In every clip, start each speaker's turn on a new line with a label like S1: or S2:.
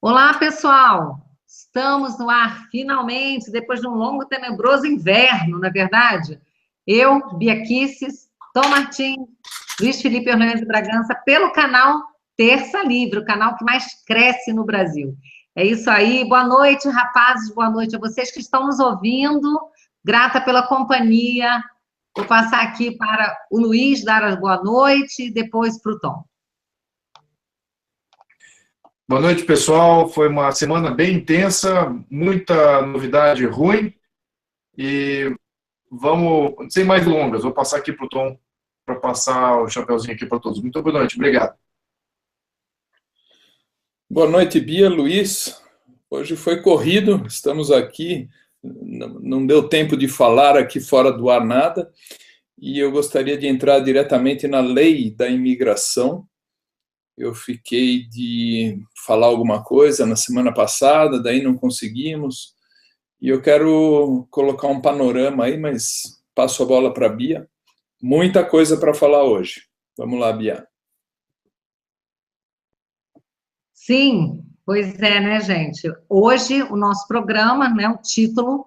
S1: Olá, pessoal! Estamos no ar, finalmente, depois de um longo e tenebroso inverno, não é verdade? Eu, Bia Kicis, Tom Martins, Luiz Felipe Orleans de Bragança, pelo canal Terça Livre, o canal que mais cresce no Brasil. É isso aí, boa noite, rapazes, boa noite a vocês que estão nos ouvindo, grata pela companhia. Vou passar aqui para o Luiz dar as boa noite, depois para o Tom.
S2: Boa noite, pessoal. Foi uma semana bem intensa, muita novidade ruim. E vamos, sem mais delongas, vou passar aqui para o Tom para passar o chapeuzinho aqui para todos. Muito boa noite, obrigado.
S3: Boa noite, Bia, Luiz. Hoje foi corrido, estamos aqui, não deu tempo de falar aqui fora do ar nada, e eu gostaria de entrar diretamente na lei da imigração. Eu fiquei de falar alguma coisa na semana passada, daí não conseguimos, e eu quero colocar um panorama aí, mas passo a bola para a Bia. Muita coisa para falar hoje. Vamos lá, Bia.
S1: Sim, pois é, né, gente? Hoje, o nosso programa, né, o título,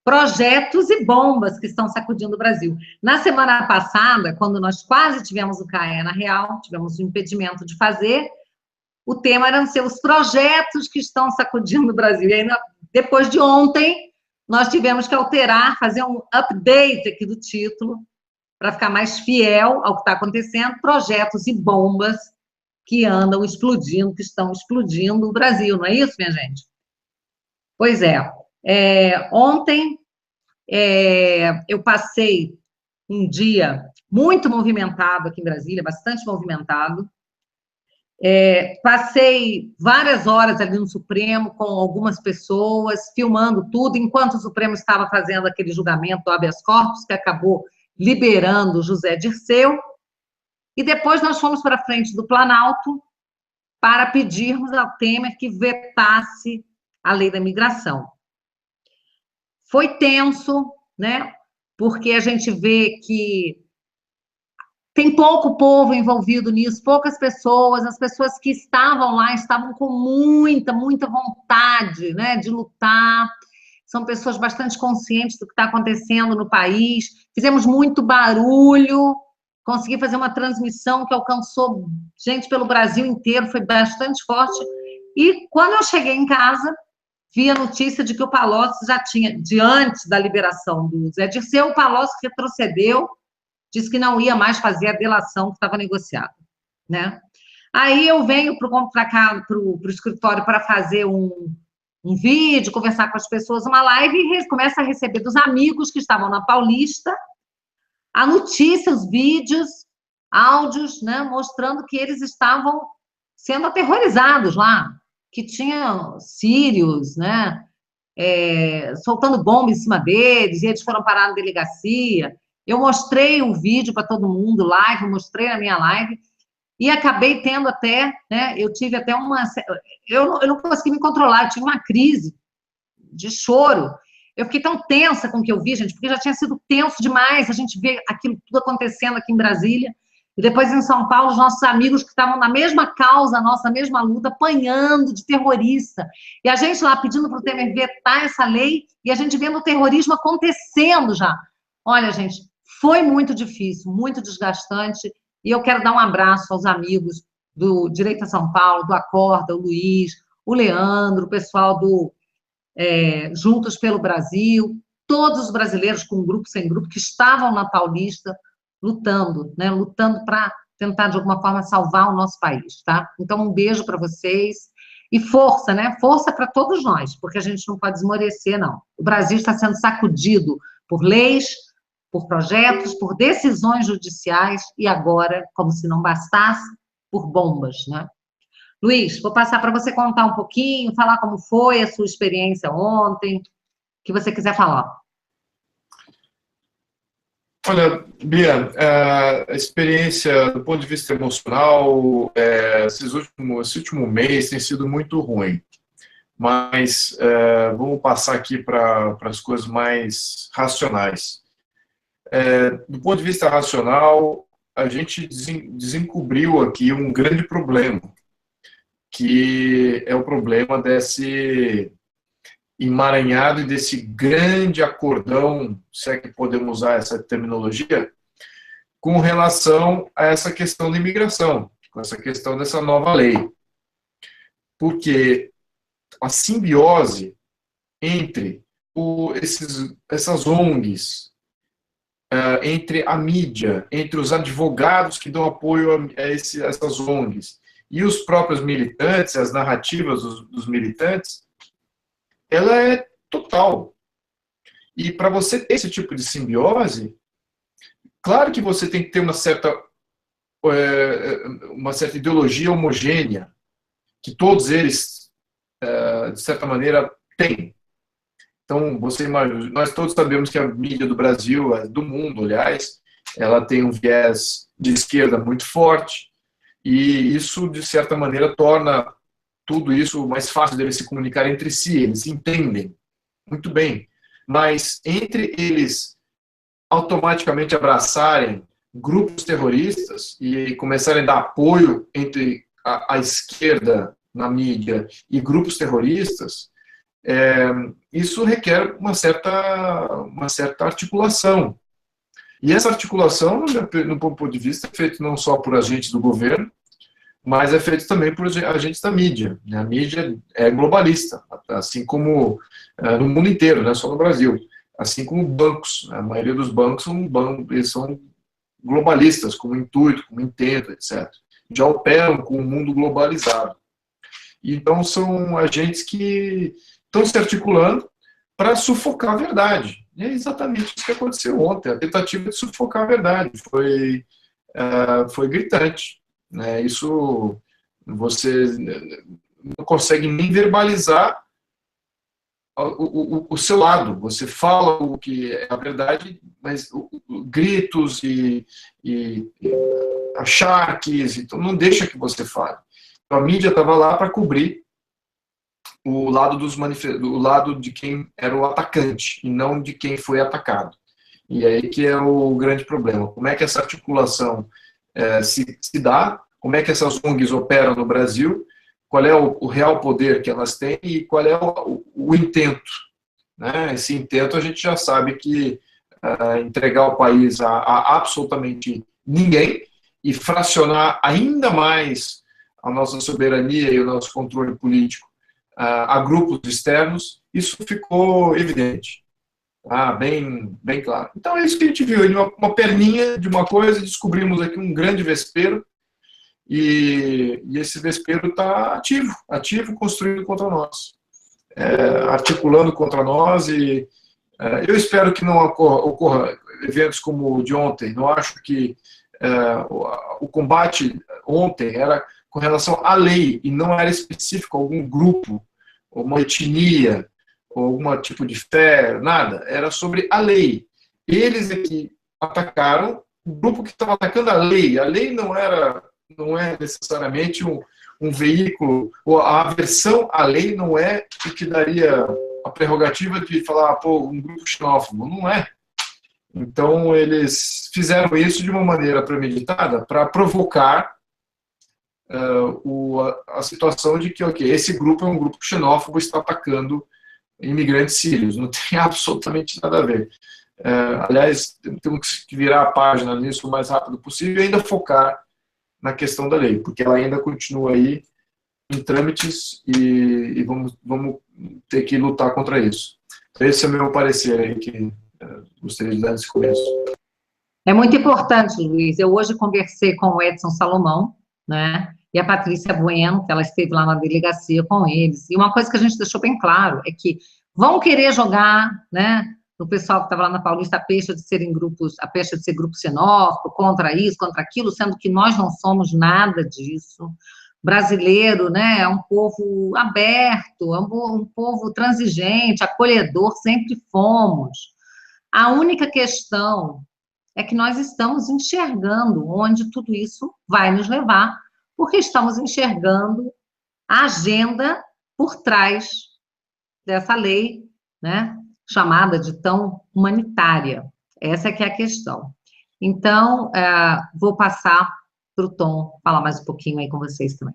S1: Projetos e Bombas que estão sacudindo o Brasil. Na semana passada, quando nós quase tivemos o CAE na Real, tivemos o impedimento de fazer, o tema eram ser os projetos que estão sacudindo o Brasil. E aí, depois de ontem, nós tivemos que alterar, fazer um update aqui do título, para ficar mais fiel ao que está acontecendo, projetos e bombas que andam explodindo, que estão explodindo o Brasil, não é isso, minha gente? Pois é. Ontem, eu passei um dia muito movimentado aqui em Brasília, bastante movimentado. Passei várias horas ali no Supremo com algumas pessoas, filmando tudo, enquanto o Supremo estava fazendo aquele julgamento do habeas corpus, que acabou liberando José Dirceu. E depois nós fomos para frente do Planalto para pedirmos ao Temer que vetasse a lei da imigração. Foi tenso, né? Porque a gente vê que tem pouco povo envolvido nisso, poucas pessoas, as pessoas que estavam lá estavam com muita vontade, né, de lutar, são pessoas bastante conscientes do que está acontecendo no país, fizemos muito barulho, consegui fazer uma transmissão que alcançou gente pelo Brasil inteiro, foi bastante forte, e quando eu cheguei em casa, vi a notícia de que o Palocci já tinha, diante da liberação do Zé Dirceu, o Palocci retrocedeu, disse que não ia mais fazer a delação que estava negociada, né? Aí eu venho para cá, para o escritório, para fazer um vídeo, conversar com as pessoas, uma live, e começa a receber dos amigos que estavam na Paulista a notícia, os vídeos, áudios, né, mostrando que eles estavam sendo aterrorizados lá, que tinham sírios, né, soltando bomba em cima deles, e eles foram parar na delegacia. Eu mostrei o vídeo para todo mundo, live, mostrei na minha live, e acabei tendo até, né, eu tive até eu não consegui me controlar, eu tive uma crise de choro. Eu fiquei tão tensa com o que eu vi, gente, porque já tinha sido tenso demais a gente ver aquilo tudo acontecendo aqui em Brasília, e depois em São Paulo, os nossos amigos que estavam na mesma causa, nossa mesma luta, apanhando de terrorista, e a gente lá pedindo para o Temer vetar essa lei, e a gente vendo o terrorismo acontecendo já. Olha, gente, foi muito difícil, muito desgastante, e eu quero dar um abraço aos amigos do Direito a São Paulo, do Acorda, o Luiz, o Leandro, o pessoal do Juntos pelo Brasil, todos os brasileiros, com grupo, sem grupo, que estavam na Paulista lutando, né, lutando para tentar, de alguma forma, salvar o nosso país, tá? Então, um beijo para vocês, e força, né? Força para todos nós, porque a gente não pode esmorecer, não. O Brasil está sendo sacudido por leis, por projetos, por decisões judiciais, e agora, como se não bastasse, por bombas, né? Luiz, vou passar para você contar um pouquinho, falar como foi a sua experiência ontem, o que você quiser falar.
S2: Olha, Bia, a experiência do ponto de vista emocional, esse último mês tem sido muito ruim, mas vamos passar aqui para as coisas mais racionais. Do ponto de vista racional, a gente desencobriu aqui um grande problema. que é o problema desse emaranhado e desse grande acordão, se é que podemos usar essa terminologia, com relação a essa questão da imigração, com essa questão dessa nova lei. Porque a simbiose entre essas ONGs, entre a mídia, entre os advogados que dão apoio a essas ONGs e os próprios militantes, as narrativas dos militantes, ela é total. E para você ter esse tipo de simbiose, claro que você tem que ter uma certa ideologia homogênea, que todos eles, de certa maneira, têm. Então, nós todos sabemos que a mídia do Brasil, do mundo, aliás, ela tem um viés de esquerda muito forte, e isso, de certa maneira, torna tudo isso mais fácil deles se comunicar entre si, eles se entendem muito bem. Mas entre eles automaticamente abraçarem grupos terroristas e começarem a dar apoio entre a esquerda na mídia e grupos terroristas, isso requer uma certa articulação. E essa articulação, no meu ponto de vista, é feita não só por agentes do governo, mas é feito também por agentes da mídia. A mídia é globalista, assim como no mundo inteiro, não é só no Brasil. Assim como bancos. A maioria dos bancos eles são globalistas, como intuito, como intento, etc. Já operam com o mundo globalizado. Então, são agentes que estão se articulando para sufocar a verdade. E é exatamente isso que aconteceu ontem. A tentativa de sufocar a verdade foi gritante. Né? Isso você não consegue nem verbalizar o seu lado. Você fala o que é a verdade, mas gritos e achaques, então não deixa que você fale. Então, a mídia estava lá para cobrir o lado de quem era o atacante e não de quem foi atacado. E aí que é o grande problema. Como é que essa articulação se dá? Como é que essas ONGs operam no Brasil? Qual é o real poder que elas têm e qual é o intento? Né? Esse intento a gente já sabe que entregar o país a absolutamente ninguém e fracionar ainda mais a nossa soberania e o nosso controle político a grupos externos, isso ficou evidente, bem claro. Então é isso que a gente viu, uma perninha de uma coisa, descobrimos aqui um grande vespeiro, e esse vespeiro está ativo, construindo contra nós, articulando contra nós, e eu espero que não ocorra eventos como o de ontem. Não acho que o combate ontem era com relação à lei, e não era específico a algum grupo, ou uma etnia, ou algum tipo de fé, nada. Era sobre a lei. Eles é que atacaram o grupo que estava atacando a lei. A lei não é necessariamente um veículo, ou a aversão à lei não é o que daria a prerrogativa de falar, um grupo xenófobo. Não é. Então, eles fizeram isso de uma maneira premeditada para provocar a situação de que, esse grupo é um grupo xenófobo, está atacando imigrantes sírios. Não tem absolutamente nada a ver. Aliás, temos que virar a página nisso o mais rápido possível e ainda focar na questão da lei, porque ela ainda continua aí em trâmites e vamos ter que lutar contra isso. Então, esse é o meu parecer aí que gostaria de dar nesse começo.
S1: É muito importante, Luiz. Eu hoje conversei com o Edson Salomão, né, e a Patrícia Bueno, que ela esteve lá na delegacia com eles. E uma coisa que a gente deixou bem claro é que vão querer jogar, né, no pessoal que estava lá na Paulista, a pecha de ser grupo xenófobo, contra isso, contra aquilo, sendo que nós não somos nada disso. Brasileiro, né, é um povo aberto, é um povo transigente, acolhedor, sempre fomos. A única questão é que nós estamos enxergando onde tudo isso vai nos levar, porque estamos enxergando a agenda por trás dessa lei, né, chamada de tão humanitária. Essa é que é a questão. Então, vou passar para o Tom falar mais um pouquinho aí com vocês também.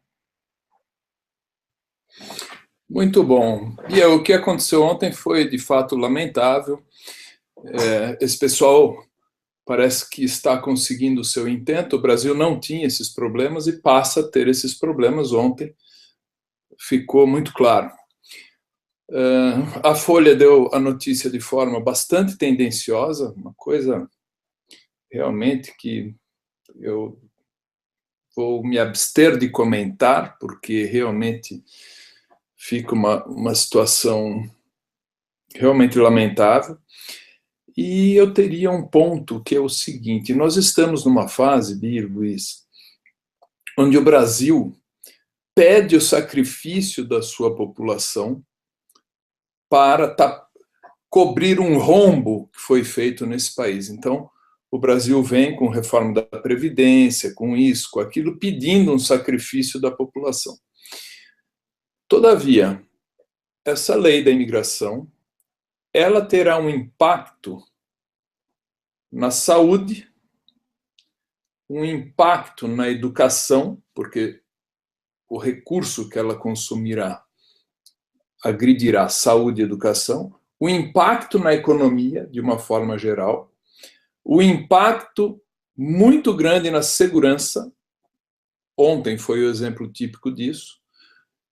S3: Muito bom. E o que aconteceu ontem foi, de fato, lamentável. Esse pessoal parece que está conseguindo o seu intento. O Brasil não tinha esses problemas e passa a ter esses problemas. Ontem ficou muito claro. A Folha deu a notícia de forma bastante tendenciosa, uma coisa realmente que eu vou me abster de comentar, porque realmente fica uma situação realmente lamentável. E eu teria um ponto que é o seguinte: nós estamos numa fase, Bia, Luiz, onde o Brasil pede o sacrifício da sua população para cobrir um rombo que foi feito nesse país. Então, o Brasil vem com reforma da Previdência, com isso, com aquilo, pedindo um sacrifício da população. Todavia, essa lei da imigração, ela terá um impacto na saúde, um impacto na educação, porque o recurso que ela consumirá agredirá saúde e educação, o impacto na economia, de uma forma geral, o impacto muito grande na segurança, ontem foi o exemplo típico disso,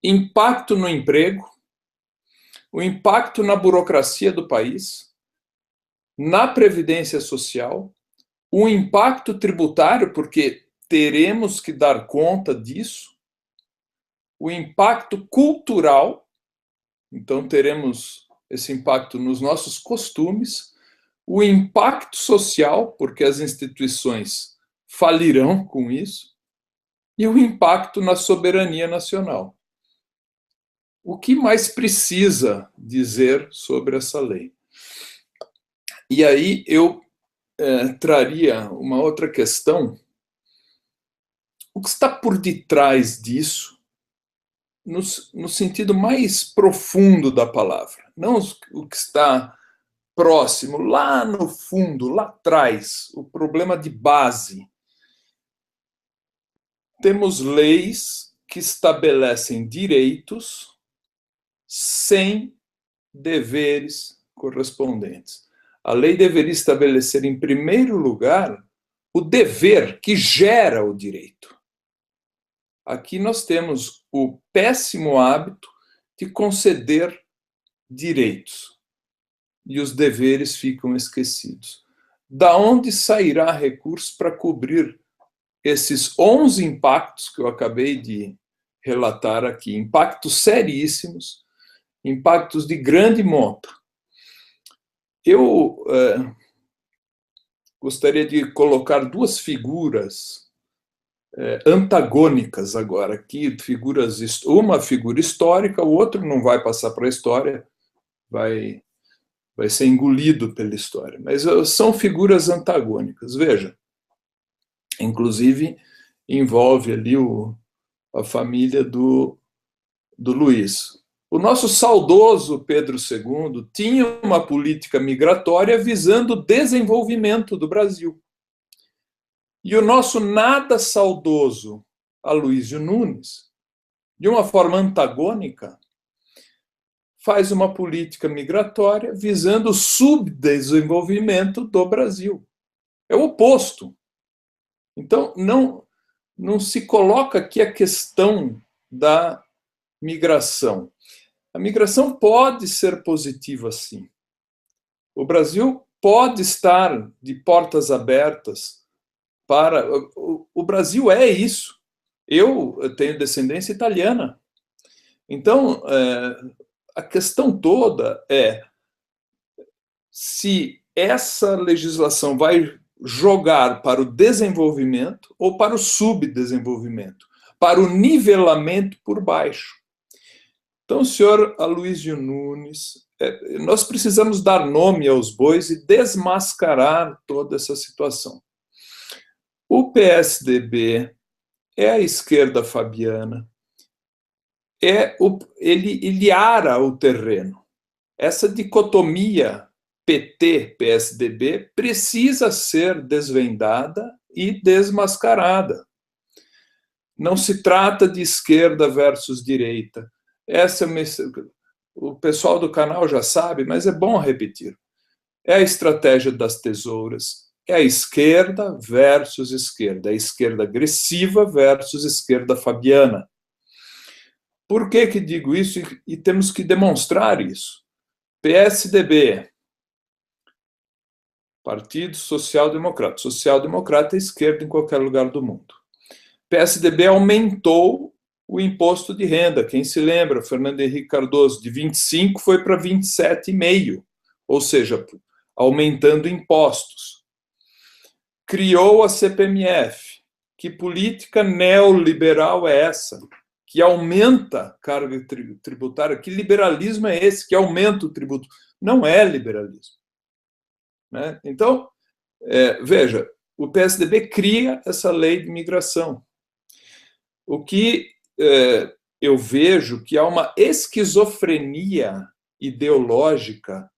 S3: impacto no emprego, o impacto na burocracia do país, na previdência social, o impacto tributário, porque teremos que dar conta disso, o impacto cultural, então teremos esse impacto nos nossos costumes, o impacto social, porque as instituições falirão com isso, e o impacto na soberania nacional. O que mais precisa dizer sobre essa lei? E aí eu traria uma outra questão. O que está por detrás disso, no sentido mais profundo da palavra? Não o que está próximo, lá no fundo, lá atrás, o problema de base. Temos leis que estabelecem direitos sem deveres correspondentes. A lei deveria estabelecer, em primeiro lugar, o dever que gera o direito. Aqui nós temos o péssimo hábito de conceder direitos e os deveres ficam esquecidos. Da onde sairá recurso para cobrir esses 11 impactos que eu acabei de relatar aqui? Impactos seríssimos, impactos de grande monta. Eu gostaria de colocar duas figuras antagônicas agora aqui, uma figura histórica, o outro não vai passar para a história, vai ser engolido pela história, mas são figuras antagônicas. Veja, inclusive envolve ali a família do Luiz. O nosso saudoso Pedro II tinha uma política migratória visando o desenvolvimento do Brasil. E o nosso nada saudoso Aloysio Nunes, de uma forma antagônica, faz uma política migratória visando o subdesenvolvimento do Brasil. É o oposto. Então, não se coloca aqui a questão da migração. A migração pode ser positiva, sim. O Brasil pode estar de portas abertas para... O Brasil é isso. Eu tenho descendência italiana. Então, a questão toda é se essa legislação vai jogar para o desenvolvimento ou para o subdesenvolvimento, para o nivelamento por baixo. Então, senhor Aloysio Nunes, nós precisamos dar nome aos bois e desmascarar toda essa situação. O PSDB é a esquerda fabiana, ele ara o terreno. Essa dicotomia PT-PSDB precisa ser desvendada e desmascarada. Não se trata de esquerda versus direita. O pessoal do canal já sabe, mas é bom repetir. É a estratégia das tesouras, é a esquerda versus esquerda, a esquerda agressiva versus esquerda fabiana. Por que digo isso? E temos que demonstrar isso. PSDB, Partido Social Democrata. Social-democrata é esquerda em qualquer lugar do mundo. PSDB aumentou o imposto de renda. Quem se lembra, Fernando Henrique Cardoso, de 25 foi para 27,5, ou seja, aumentando impostos. Criou a CPMF. Que política neoliberal é essa? Que aumenta carga tributária? Que liberalismo é esse que aumenta o tributo? Não é liberalismo. Né? Então, veja, o PSDB cria essa lei de imigração. O que eu vejo que há uma esquizofrenia ideológica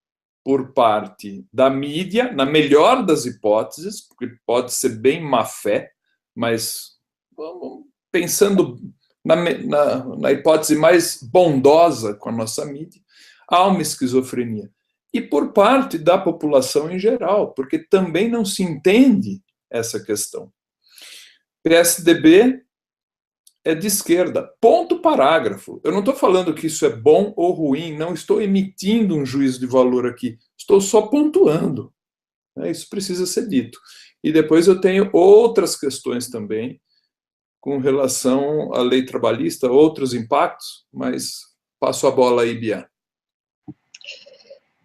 S3: por parte da mídia, na melhor das hipóteses, porque pode ser bem má fé, mas pensando na hipótese mais bondosa com a nossa mídia, há uma esquizofrenia. E por parte da população em geral, porque também não se entende essa questão. PSDB é de esquerda, ponto parágrafo. Eu não estou falando que isso é bom ou ruim, não estou emitindo um juízo de valor aqui, estou só pontuando. Isso precisa ser dito. E depois eu tenho outras questões também, com relação à lei trabalhista, outros impactos, mas passo a bola aí, Bia.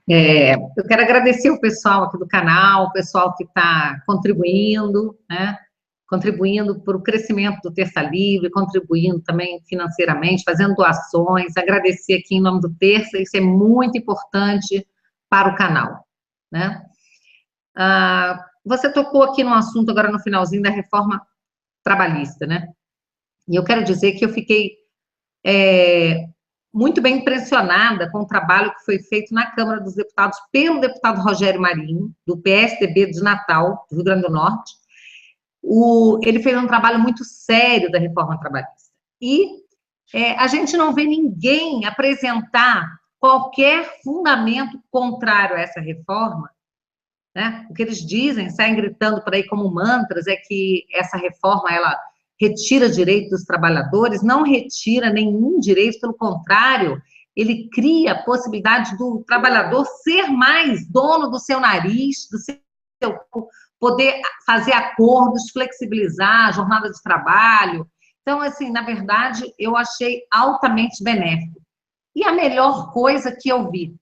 S1: Eu quero agradecer o pessoal aqui do canal, o pessoal que está contribuindo, né? Contribuindo para o crescimento do Terça Livre, contribuindo também financeiramente, fazendo doações, agradecer aqui em nome do Terça, isso é muito importante para o canal, né? Você tocou aqui no assunto agora no finalzinho da reforma trabalhista, né? E eu quero dizer que eu fiquei muito bem impressionada com o trabalho que foi feito na Câmara dos Deputados pelo deputado Rogério Marinho, do PSDB de Natal, do Rio Grande do Norte. Ele fez um trabalho muito sério da reforma trabalhista. E a gente não vê ninguém apresentar qualquer fundamento contrário a essa reforma, né? O que eles dizem, saem gritando por aí como mantras, é que essa reforma, ela retira direito dos trabalhadores, não retira nenhum direito, pelo contrário, ele cria a possibilidade do trabalhador ser mais dono do seu nariz, do seu poder fazer acordos, flexibilizar a jornada de trabalho. Então, assim, na verdade, eu achei altamente benéfico. E a melhor coisa que eu vi,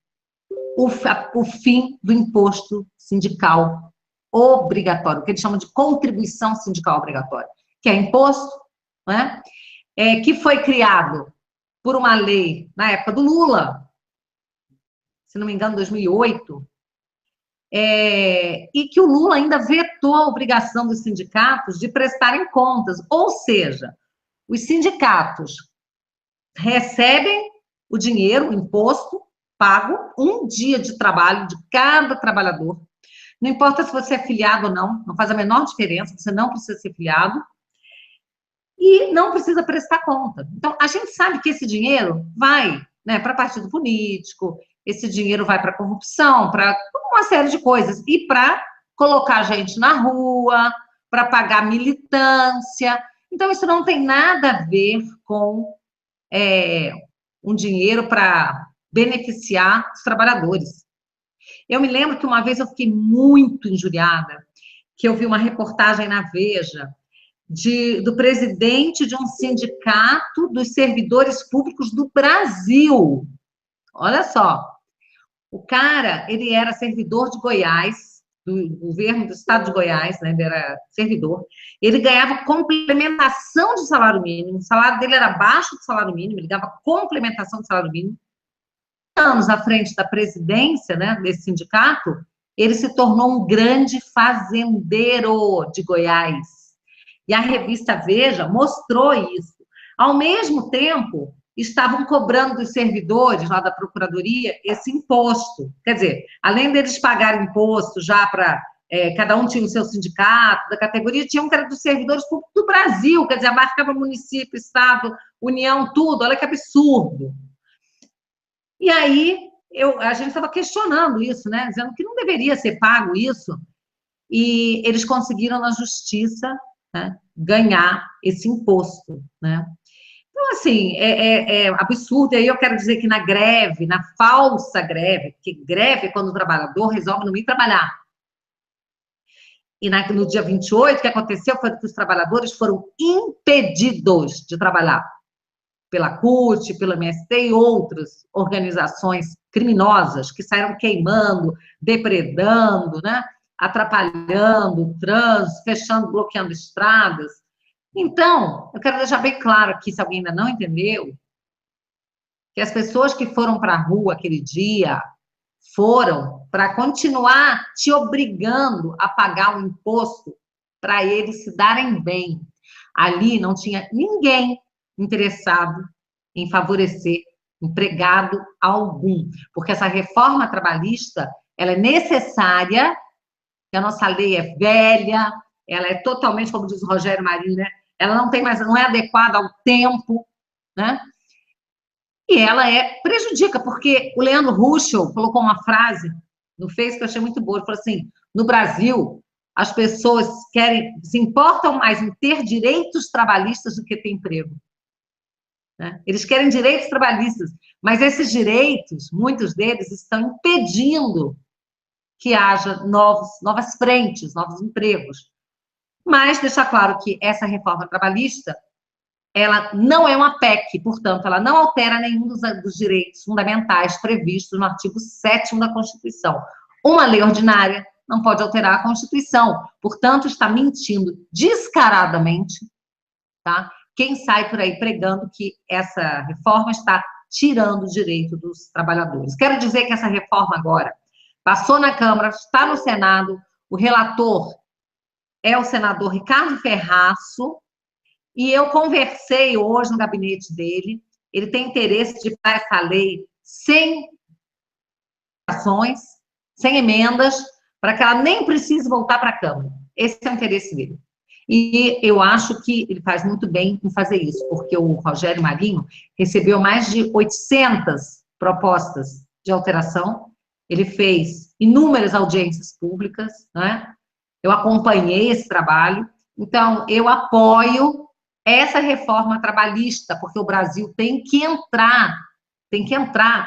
S1: o fim do imposto sindical obrigatório, o que eles chamam de contribuição sindical obrigatória, que é imposto, né? Que foi criado por uma lei na época do Lula, se não me engano, 2008, e que o Lula ainda vetou a obrigação dos sindicatos de prestarem contas, ou seja, os sindicatos recebem o dinheiro, o imposto, pago, um dia de trabalho de cada trabalhador, não importa se você é filiado ou não, não faz a menor diferença, você não precisa ser filiado, e não precisa prestar conta. Então, a gente sabe que esse dinheiro vai, né, para partido político, esse dinheiro vai para corrupção, para uma série de coisas, e para colocar gente na rua, para pagar militância. Então, isso não tem nada a ver com um dinheiro para beneficiar os trabalhadores. Eu me lembro que uma vez eu fiquei muito injuriada, que eu vi uma reportagem na Veja do presidente de um sindicato dos servidores públicos do Brasil. Olha só, o cara, ele era servidor de Goiás, do governo do estado de Goiás, né? Ele era servidor, ele ganhava complementação de salário mínimo, o salário dele era abaixo do salário mínimo, ele ganhava complementação de salário mínimo. Anos à frente da presidência, né, desse sindicato, ele se tornou um grande fazendeiro de Goiás. E a revista Veja mostrou isso. Ao mesmo tempo, estavam cobrando dos servidores lá da Procuradoria esse imposto. Quer dizer, além deles pagarem imposto já para... cada um tinha o seu sindicato, da categoria, tinha um que era dos servidores públicos do Brasil, quer dizer, abarcava município, estado, União, tudo. Olha que absurdo. E aí, a gente estava questionando isso, né? Dizendo que não deveria ser pago isso. E eles conseguiram, na justiça, né, ganhar esse imposto, né? Então, assim, é absurdo. E aí eu quero dizer que na greve, na falsa greve, porque greve é quando o trabalhador resolve não ir trabalhar. E no dia 28, o que aconteceu foi que os trabalhadores foram impedidos de trabalhar pela CUT, pela MST e outras organizações criminosas que saíram queimando, depredando, né? Atrapalhando o trânsito, fechando, bloqueando estradas. Então, eu quero deixar bem claro aqui, se alguém ainda não entendeu, que as pessoas que foram para a rua aquele dia foram para continuar te obrigando a pagar o imposto para eles se darem bem. Ali não tinha ninguém interessado em favorecer empregado algum, porque essa reforma trabalhista, ela é necessária, a nossa lei é velha, ela é totalmente, como diz o Rogério Marinho, né? Ela não tem mais, não é adequada ao tempo, né? E ela prejudica, porque o Leandro Ruschel colocou uma frase no Face que eu achei muito boa, ele falou assim, no Brasil, as pessoas se importam mais em ter direitos trabalhistas do que ter emprego. Né? Eles querem direitos trabalhistas, mas esses direitos, muitos deles, estão impedindo que haja novas frentes, novos empregos. Mas deixar claro que essa reforma trabalhista, ela não é uma PEC, portanto, ela não altera nenhum dos direitos fundamentais previstos no artigo 7º da Constituição. Uma lei ordinária não pode alterar a Constituição, portanto, está mentindo descaradamente, tá? Quem sai por aí pregando que essa reforma está tirando o direito dos trabalhadores. Quero dizer que essa reforma agora passou na Câmara, está no Senado, o relator é o senador Ricardo Ferraço, e eu conversei hoje no gabinete dele, ele tem interesse de passar essa lei sem ações, sem emendas, para que ela nem precise voltar para a Câmara. Esse é o interesse dele. E eu acho que ele faz muito bem em fazer isso, porque o Rogério Marinho recebeu mais de 800 propostas de alteração, ele fez inúmeras audiências públicas, né? Eu acompanhei esse trabalho, então eu apoio essa reforma trabalhista, porque o Brasil tem que entrar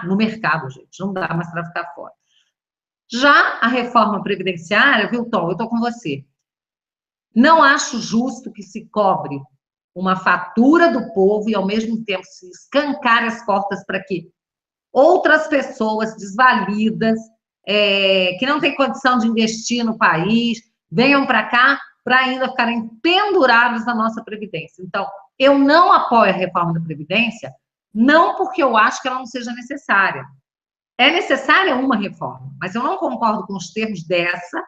S1: no mercado, gente, não dá mais para ficar fora. Já a reforma previdenciária, viu, Tom, eu estou com você. Não acho justo que se cobre uma fatura do povo e, ao mesmo tempo, se escancar as portas para que outras pessoas desvalidas, que não têm condição de investir no país, venham para cá para ainda ficarem pendurados na nossa Previdência. Então, eu não apoio a reforma da Previdência, não porque eu acho que ela não seja necessária. É necessária uma reforma, mas eu não concordo com os termos dessa,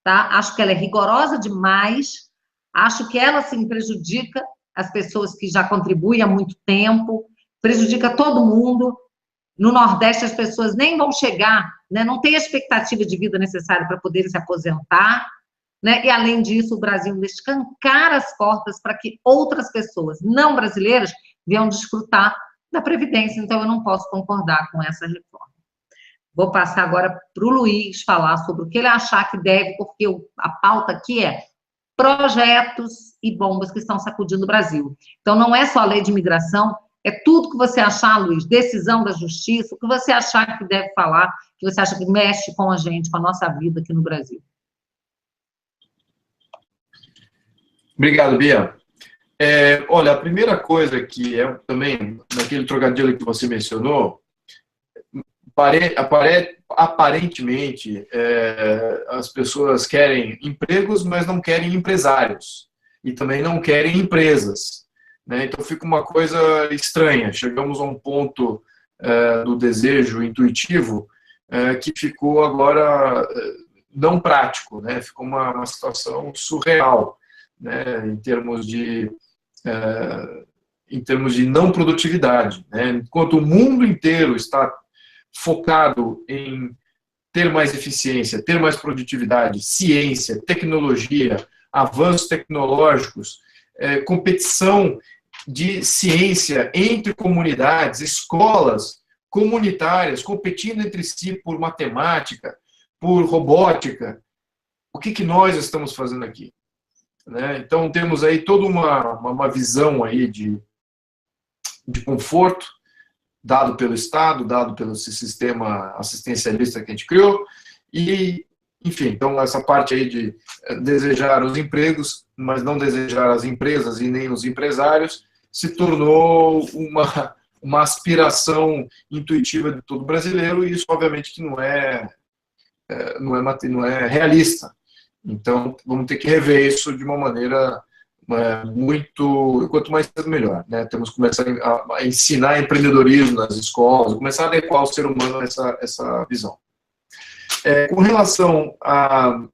S1: tá? Acho que ela é rigorosa demais, acho que ela, sim, prejudica as pessoas que já contribuem há muito tempo, prejudica todo mundo. No Nordeste, as pessoas nem vão chegar, né? Não tem a expectativa de vida necessária para poderem se aposentar, né? E, além disso, o Brasil escancar as portas para que outras pessoas não brasileiras venham desfrutar da Previdência. Então, eu não posso concordar com essa reforma. Vou passar agora para o Luiz falar sobre o que ele achar que deve, porque a pauta aqui é projetos e bombas que estão sacudindo o Brasil. Então, não é só a lei de imigração, é tudo que você achar, Luiz, decisão da justiça, o que você achar que deve falar, que você acha que mexe com a gente, com a nossa vida aqui no Brasil.
S2: Obrigado, Bia. Olha, a primeira coisa que também, naquele trocadilho que você mencionou, aparentemente, as pessoas querem empregos, mas não querem empresários. E também não querem empresas. Né? Então, fica uma coisa estranha. Chegamos a um ponto do desejo intuitivo que ficou agora não prático. Né? Ficou uma situação surreal, né? em termos de não produtividade. Né? Enquanto o mundo inteiro está focado em ter mais eficiência, ter mais produtividade, ciência, tecnologia, avanços tecnológicos, competição de ciência entre comunidades, escolas comunitárias, competindo entre si por matemática, por robótica. O que nós estamos fazendo aqui? Né? Então, temos aí toda uma visão aí de conforto, dado pelo Estado, dado pelo sistema assistencialista que a gente criou, e, enfim, então essa parte aí de desejar os empregos, mas não desejar as empresas e nem os empresários, se tornou uma aspiração intuitiva de todo brasileiro, e isso, obviamente, que não é realista. Então, vamos ter que rever isso de uma maneira muito... Quanto mais cedo, melhor. Né? Temos que começar a ensinar empreendedorismo nas escolas, começar a adequar o ser humano a essa visão. Com relação à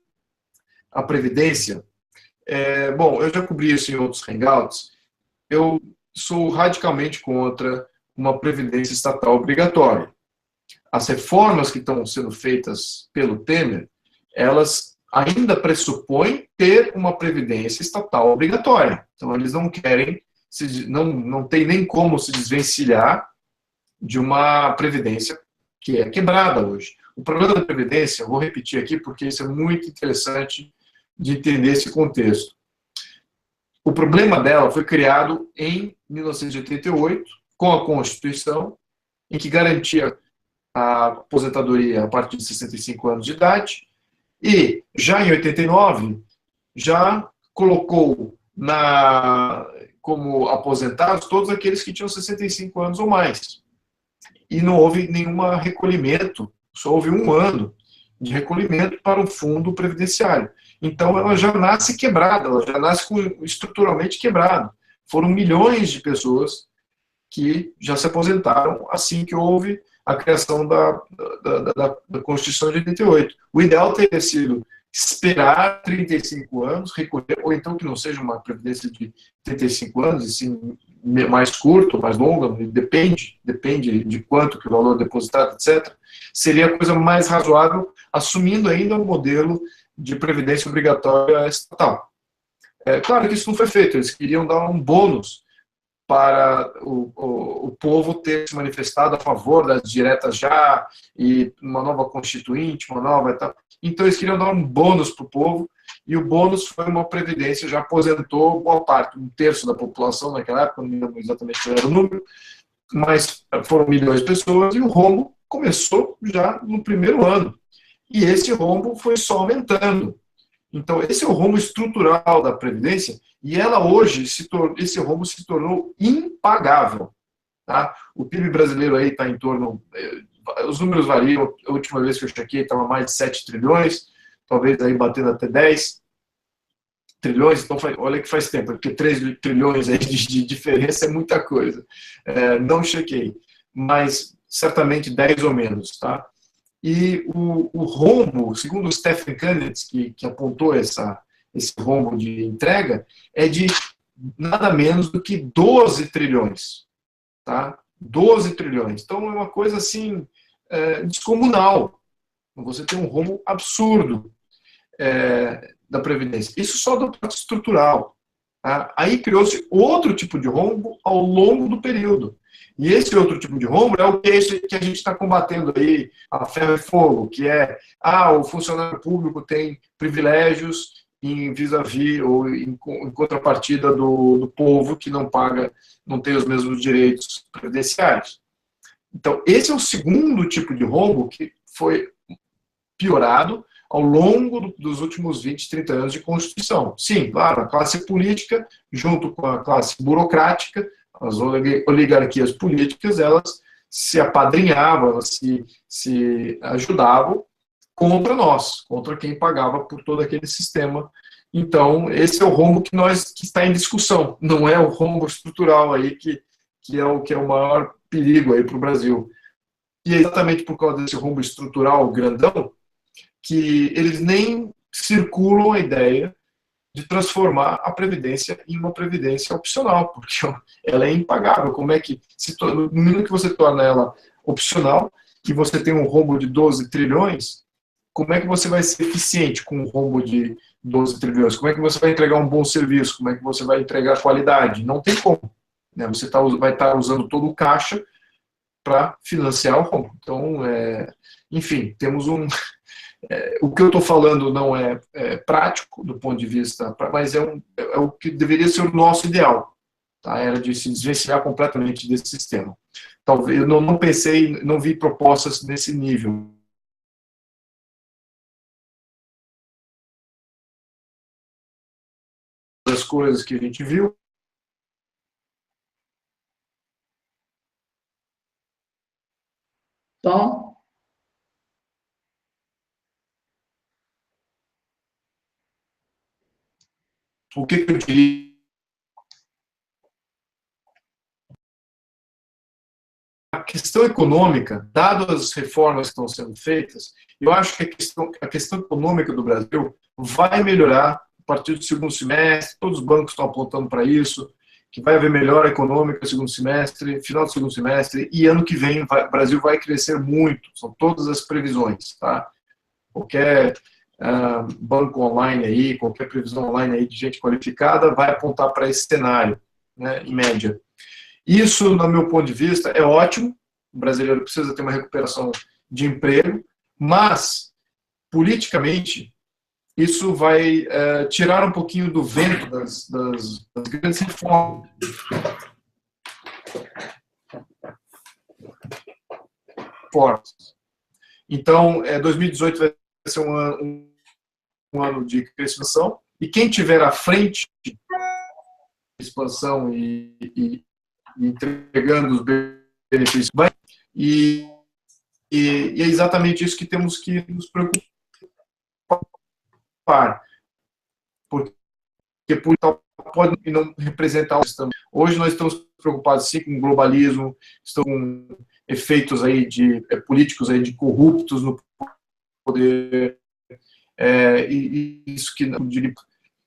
S2: Previdência, bom, eu já cobri isso em outros hangouts, eu sou radicalmente contra uma Previdência estatal obrigatória. As reformas que estão sendo feitas pelo Temer, elas ainda pressupõem ter uma previdência estatal obrigatória. Então, eles não querem, não tem nem como se desvencilhar de uma previdência que é quebrada hoje. O problema da previdência, eu vou repetir aqui porque isso é muito interessante de entender esse contexto. O problema dela foi criado em 1988, com a Constituição, em que garantia a aposentadoria a partir de 65 anos de idade, e já em 89, já colocou como aposentados todos aqueles que tinham 65 anos ou mais. E não houve nenhum recolhimento, só houve 1 ano de recolhimento para o fundo previdenciário. Então, ela já nasce quebrada, ela já nasce estruturalmente quebrada. Foram milhões de pessoas que já se aposentaram assim que houve a criação da Constituição de 88. O ideal teria sido esperar 35 anos, recolher, ou então que não seja uma previdência de 35 anos, e sim mais curta, mais longa, depende de quanto que o valor depositado, etc. Seria a coisa mais razoável, assumindo ainda um modelo de previdência obrigatória estatal. Claro que isso não foi feito, eles queriam dar um bônus para o povo ter se manifestado a favor das diretas já, e uma nova constituinte, uma nova etapa. Então, eles queriam dar um bônus para o povo, e o bônus foi uma previdência, já aposentou boa parte, 1/3 da população naquela época, não me lembro exatamente qual era o número, mas foram milhões de pessoas, e o rombo começou já no primeiro ano. E esse rombo foi só aumentando. Então, esse é o rombo estrutural da Previdência, e ela hoje, esse rombo se tornou impagável. Tá? O PIB brasileiro aí está em torno, os números variam, a última vez que eu chequei estava mais de 7 trilhões, talvez aí batendo até 10 trilhões, então olha que faz tempo, porque 3 trilhões aí de diferença é muita coisa. Não chequei, mas certamente 10 ou menos, tá? E o rombo, segundo o Stephen Kennedy, que apontou esse rombo de entrega, é de nada menos do que 12 trilhões. Tá? 12 trilhões. Então, é uma coisa assim, descomunal. Você tem um rombo absurdo da Previdência. Isso só da parte estrutural. Tá? Aí criou-se outro tipo de rombo ao longo do período. E esse outro tipo de rombo é o que a gente está combatendo aí, a ferro e fogo, que é, o funcionário público tem privilégios em vis-à-vis ou em contrapartida do povo que não paga, não tem os mesmos direitos previdenciários. Então, esse é o segundo tipo de rombo que foi piorado ao longo dos últimos 20, 30 anos de Constituição. Sim, claro, a classe política, junto com a classe burocrática, as oligarquias políticas, elas se apadrinhavam, elas se ajudavam contra nós, contra quem pagava por todo aquele sistema. Então, esse é o rombo que está em discussão, não é o rombo estrutural aí que é o maior perigo aí para o Brasil. E é exatamente por causa desse rombo estrutural grandão que eles nem circulam a ideia de transformar a Previdência em uma Previdência opcional, porque ela é impagável. Como é que, no momento que você torna ela opcional, que você tem um rombo de 12 trilhões, como é que você vai ser eficiente com um rombo de 12 trilhões? Como é que você vai entregar um bom serviço? Como é que você vai entregar qualidade? Não tem como. Né? Você vai estar usando todo o caixa para financiar o rombo. Então, enfim, temos o que eu estou falando não é prático do ponto de vista, mas é o que deveria ser o nosso ideal, tá? Era de se desvencilhar completamente desse sistema. Talvez eu não pensei, não vi propostas nesse nível. As coisas que a gente viu.
S1: Tom?
S2: O que eu diria? A questão econômica, dado as reformas que estão sendo feitas, eu acho que a questão econômica do Brasil vai melhorar a partir do segundo semestre. Todos os bancos estão apontando para isso, que vai haver melhora econômica no segundo semestre, final do segundo semestre, e ano que vem o Brasil vai crescer muito. São todas as previsões, tá? Qualquer banco online aí, qualquer previsão online aí de gente qualificada vai apontar para esse cenário, né, em média. Isso, no meu ponto de vista, é ótimo. O brasileiro precisa ter uma recuperação de emprego, mas, politicamente, isso vai tirar um pouquinho do vento das grandes reformas. Então, 2018 vai ser um ano de crescimento, e quem tiver à frente de expansão e entregando os benefícios, e é exatamente isso que temos que nos preocupar, porque pode não representar o sistema. Hoje nós estamos preocupados sim com o globalismo, estão com efeitos aí políticos aí de corruptos no poder, e isso que não diria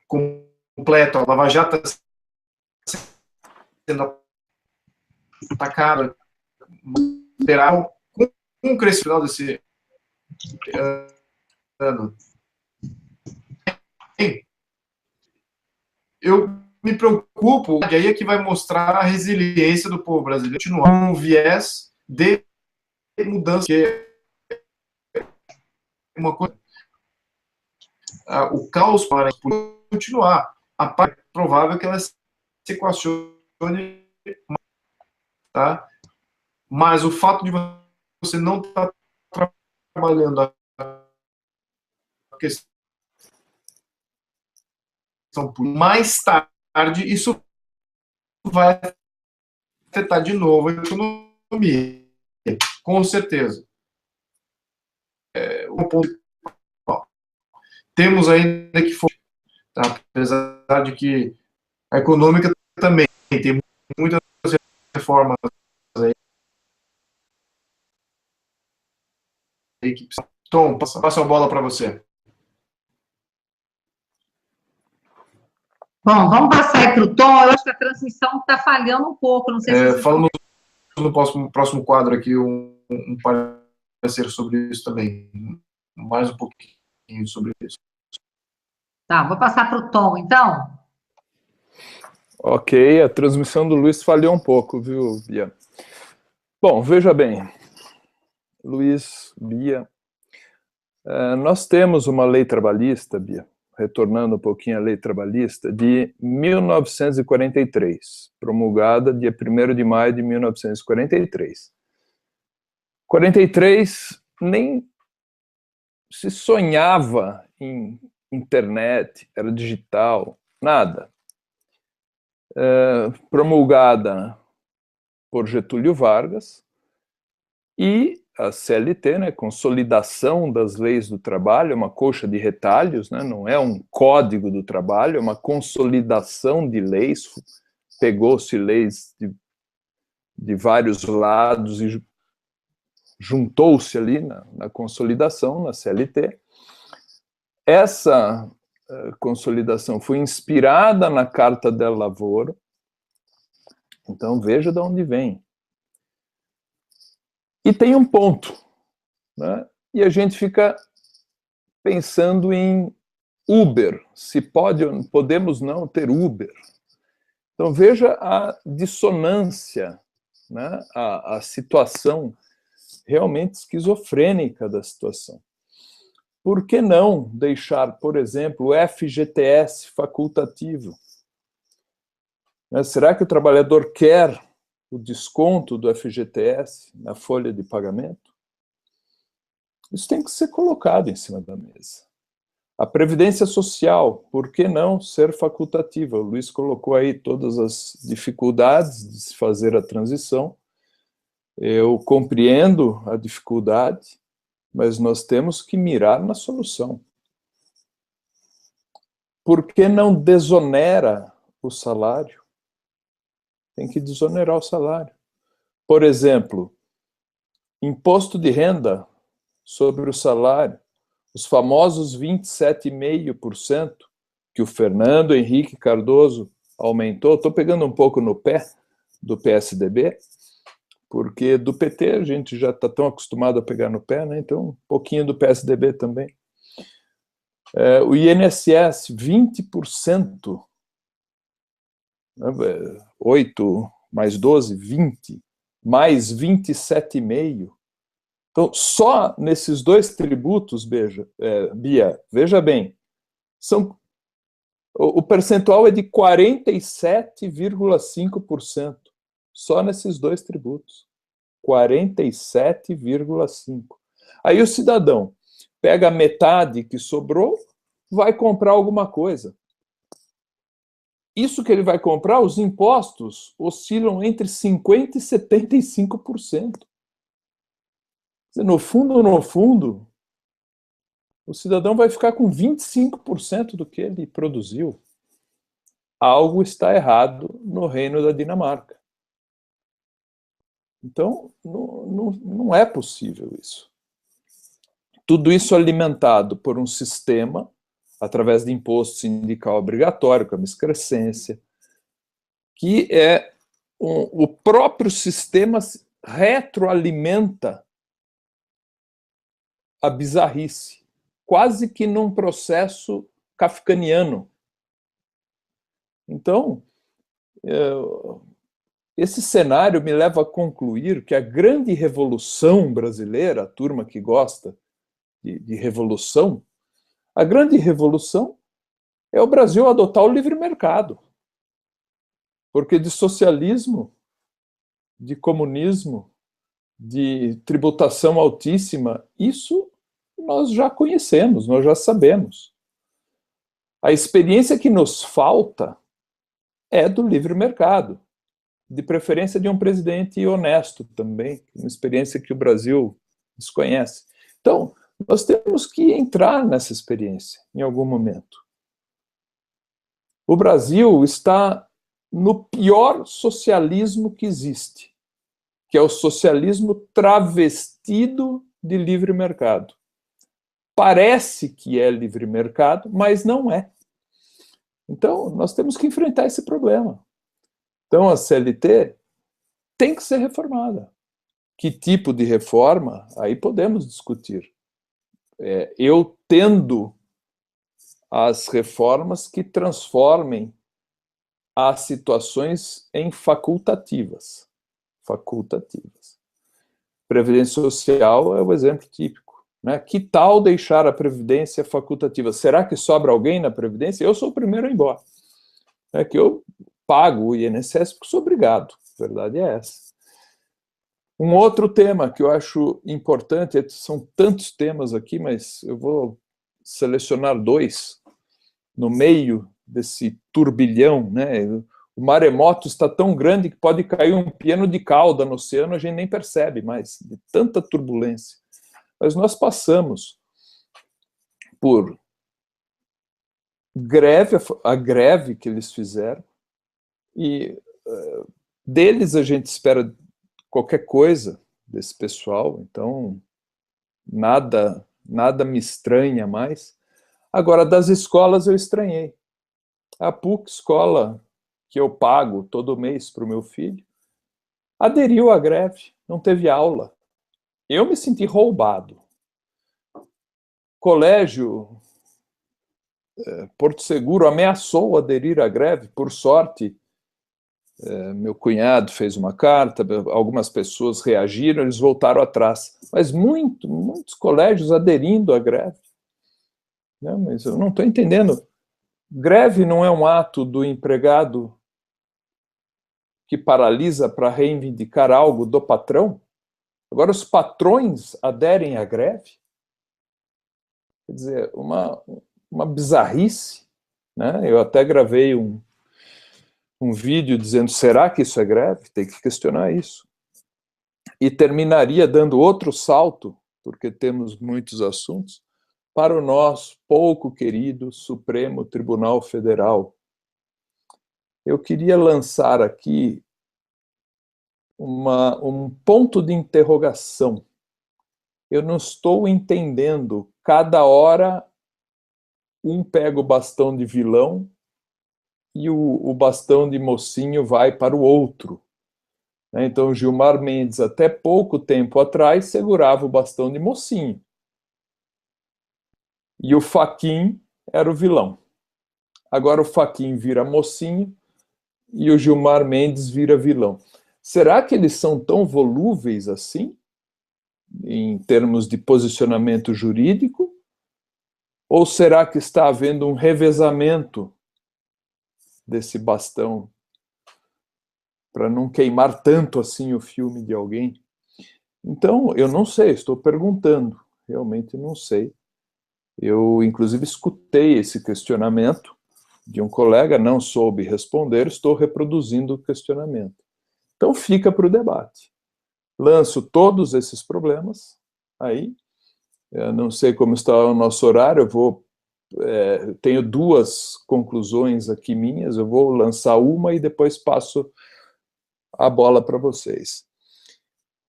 S2: completo. A Lava Jato está sendo atacada com o crescimento desse ano. Eu me preocupo, e aí é que vai mostrar a resiliência do povo brasileiro, continuar um viés de mudança, que é uma coisa. O caos para continuar. A parte provável é que ela se equacione, tá? Mas o fato de você não estar trabalhando a questão mais tarde, isso vai afetar de novo a economia, com certeza. Um ponto. Temos ainda que for, tá? Apesar de que a econômica também tem muitas reformas aí. Tom, passa a bola para você.
S1: Bom, vamos passar aí para o Tom. Eu acho que a transmissão está falhando um pouco. Não sei se
S2: falando no próximo quadro aqui, um parecer sobre isso também. Mais um pouquinho sobre isso.
S1: Tá, vou passar para o Tom, então.
S3: Ok, a transmissão do Luiz falhou um pouco, viu, Bia? Bom, veja bem, Luiz, Bia, nós temos uma lei trabalhista, Bia, retornando um pouquinho à lei trabalhista, de 1943, promulgada dia 1º de maio de 1943. 43, nem se sonhava em internet, era digital, nada. Promulgada por Getúlio Vargas, e a CLT, né, Consolidação das Leis do Trabalho, é uma coxa de retalhos, né, não é um código do trabalho, é uma consolidação de leis, pegou-se leis de vários lados e juntou-se ali na consolidação, na CLT. Essa consolidação foi inspirada na Carta del Lavoro, então veja de onde vem. E tem um ponto, né? E a gente fica pensando em Uber, se podemos não ter Uber. Então veja a dissonância né, a situação realmente esquizofrênica da situação. Por que não deixar, por exemplo, o FGTS facultativo? Será que o trabalhador quer o desconto do FGTS na folha de pagamento? Isso tem que ser colocado em cima da mesa. A Previdência Social, por que não ser facultativa? O Luiz colocou aí todas as dificuldades de se fazer a transição. Eu compreendo a dificuldade, mas nós temos que mirar na solução. Por que não desonera o salário? Tem que desonerar o salário. Por exemplo, imposto de renda sobre o salário, os famosos 27,5% que o Fernando Henrique Cardoso aumentou. Estou pegando um pouco no pé do PSDB, porque do PT a gente já está tão acostumado a pegar no pé, né? Então um pouquinho do PSDB também. O INSS, 20%, 8 mais 12, 20, mais 27,5%. Então, só nesses dois tributos, Bia, veja bem, o percentual é de 47,5%, só nesses dois tributos. 47,5%. Aí o cidadão pega a metade que sobrou, vai comprar alguma coisa. Isso que ele vai comprar, os impostos oscilam entre 50% e 75%. No fundo, o cidadão vai ficar com 25% do que ele produziu. Algo está errado no reino da Dinamarca. Então, não é possível isso. Tudo isso alimentado por um sistema, através de imposto sindical obrigatório, com a excrescência, que o próprio sistema retroalimenta a bizarrice, quase que num processo kafkaniano. Então, esse cenário me leva a concluir que a grande revolução brasileira, a turma que gosta de revolução, a grande revolução é o Brasil adotar o livre mercado. Porque de socialismo, de comunismo, de tributação altíssima, isso nós já conhecemos, nós já sabemos. A experiência que nos falta é do livre mercado, de preferência de um presidente honesto também, uma experiência que o Brasil desconhece. Então, nós temos que entrar nessa experiência em algum momento. O Brasil está no pior socialismo que existe, que é o socialismo travestido de livre mercado. Parece que é livre mercado, mas não é. Então, nós temos que enfrentar esse problema. Então, a CLT tem que ser reformada. Que tipo de reforma? Aí podemos discutir. Eu tendo as reformas que transformem as situações em facultativas. Facultativas. Previdência Social é o exemplo típico. Né? Que tal deixar a Previdência facultativa? Será que sobra alguém na Previdência? Eu sou o primeiro a ir embora. É que eu pago o INSS porque sou obrigado. A verdade é essa. Um outro tema que eu acho importante, são tantos temas aqui, mas eu vou selecionar dois no meio desse turbilhão, né? O maremoto está tão grande que pode cair um piano de cauda no oceano, a gente nem percebe mais, de tanta turbulência. Mas nós passamos por a greve que eles fizeram, e deles a gente espera qualquer coisa desse pessoal, então nada me estranha mais. Agora, das escolas eu estranhei. A PUC, escola que eu pago todo mês para o meu filho, aderiu à greve, não teve aula. Eu me senti roubado. Colégio Porto Seguro ameaçou aderir à greve, por sorte, Meu cunhado fez uma carta, algumas pessoas reagiram, eles voltaram atrás. Mas muitos colégios aderindo à greve. Não, mas eu não estou entendendo. Greve não é um ato do empregado que paralisa para reivindicar algo do patrão? Agora os patrões aderem à greve? Quer dizer, uma bizarrice, né? Eu até gravei um vídeo dizendo, será que isso é greve? Tem que questionar isso. E terminaria dando outro salto, porque temos muitos assuntos, para o nosso pouco querido Supremo Tribunal Federal. Eu queria lançar aqui um ponto de interrogação. Eu não estou entendendo. Cada hora um pega o bastão de vilão e o bastão de mocinho vai para o outro. Então, Gilmar Mendes, até pouco tempo atrás, segurava o bastão de mocinho. E o Fachin era o vilão. Agora o Fachin vira mocinho e o Gilmar Mendes vira vilão. Será que eles são tão volúveis assim, em termos de posicionamento jurídico? Ou será que está havendo um revezamento desse bastão para não queimar tanto assim o filme de alguém? Então, eu não sei, estou perguntando, realmente não sei. Eu, inclusive, escutei esse questionamento de um colega, não soube responder, estou reproduzindo o questionamento. Então, fica para o debate. Lanço todos esses problemas aí. Eu não sei como está o nosso horário, tenho duas conclusões aqui minhas, eu vou lançar uma e depois passo a bola para vocês.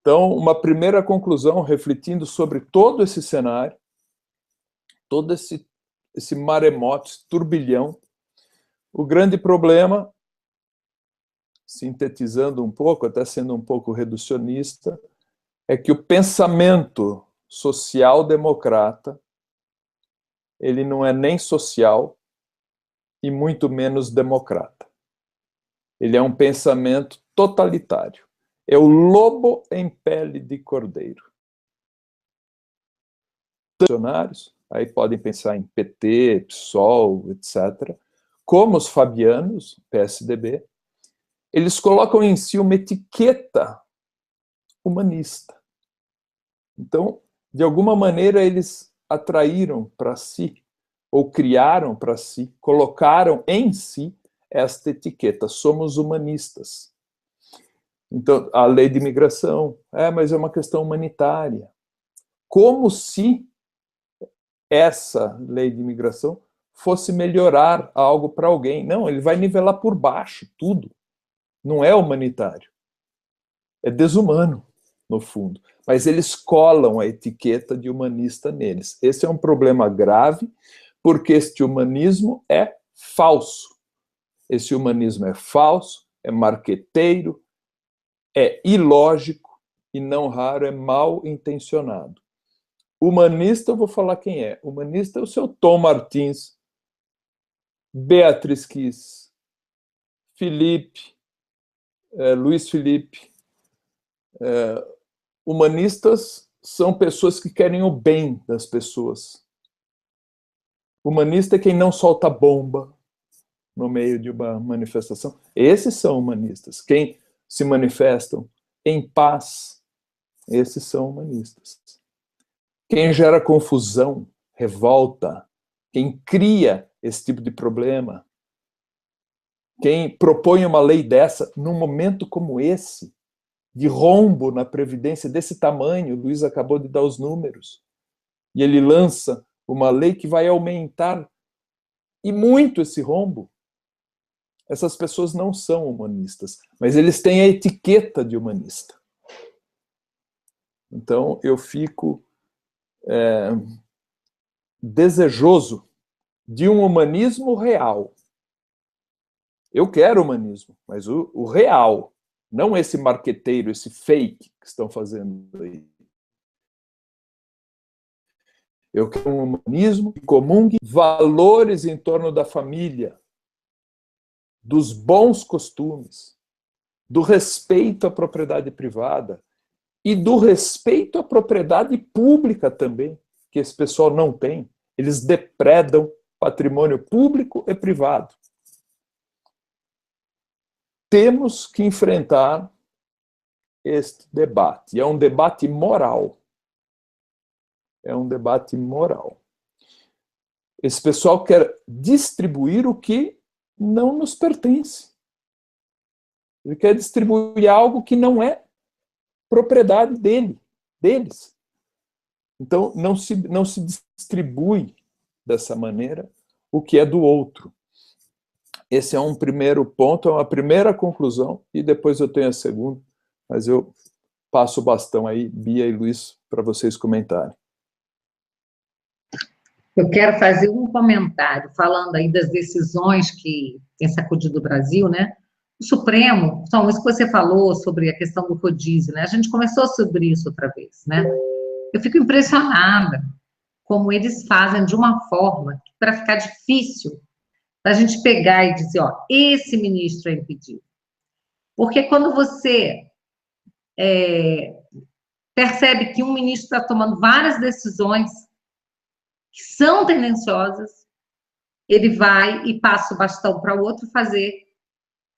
S3: Então, uma primeira conclusão, refletindo sobre todo esse cenário, todo esse maremoto, esse turbilhão. O grande problema, sintetizando um pouco, até sendo um pouco reducionista, é que o pensamento social-democrata, ele não é nem social e muito menos democrata. Ele é um pensamento totalitário. É o lobo em pele de cordeiro. Funcionários, aí podem pensar em PT, PSOL, etc., como os fabianos, PSDB, eles colocam em si uma etiqueta humanista. Então, de alguma maneira, eles atraíram para si, ou criaram para si, colocaram em si esta etiqueta. Somos humanistas. Então, a lei de imigração, mas é uma questão humanitária. Como se essa lei de imigração fosse melhorar algo para alguém. Não, ele vai nivelar por baixo tudo. Não é humanitário. É desumano, no fundo. Mas eles colam a etiqueta de humanista neles. Esse é um problema grave, porque este humanismo é falso. Esse humanismo é falso, é marqueteiro, é ilógico e, não raro, é mal intencionado. Humanista, eu vou falar quem é. Humanista é o seu Tom Martins, Beatriz Kiss, Felipe, Luiz Felipe. Humanistas são pessoas que querem o bem das pessoas. Humanista é quem não solta bomba no meio de uma manifestação. Esses são humanistas. Quem se manifestam em paz, esses são humanistas. Quem gera confusão, revolta, quem cria esse tipo de problema, quem propõe uma lei dessa num momento como esse, de rombo na Previdência desse tamanho, o Luiz acabou de dar os números, e ele lança uma lei que vai aumentar e muito esse rombo. Essas pessoas não são humanistas, mas eles têm a etiqueta de humanista. Então, eu fico desejoso de um humanismo real. Eu quero humanismo, mas o real, não esse marqueteiro, esse fake que estão fazendo aí. Eu quero um humanismo que comungue valores em torno da família, dos bons costumes, do respeito à propriedade privada e do respeito à propriedade pública também, que esse pessoal não tem. Eles depredam patrimônio público e privado. Temos que enfrentar este debate. E é um debate moral. É um debate moral. Esse pessoal quer distribuir o que não nos pertence. Ele quer distribuir algo que não é propriedade deles. Então, não se distribui dessa maneira o que é do outro. Esse é um primeiro ponto, é uma primeira conclusão, e depois eu tenho a segunda, mas eu passo o bastão aí, Bia e Luiz, para vocês comentarem.
S1: Eu quero fazer um comentário, falando aí das decisões que têm sacudido o Brasil, né? O Supremo, então, isso que você falou sobre a questão do rodízio, né? A gente começou sobre isso outra vez, né? Eu fico impressionada como eles fazem de uma forma para ficar difícil a gente pegar e dizer, ó, esse ministro é impedido. Porque quando você percebe que um ministro está tomando várias decisões que são tendenciosas, ele vai e passa o bastão para o outro fazer,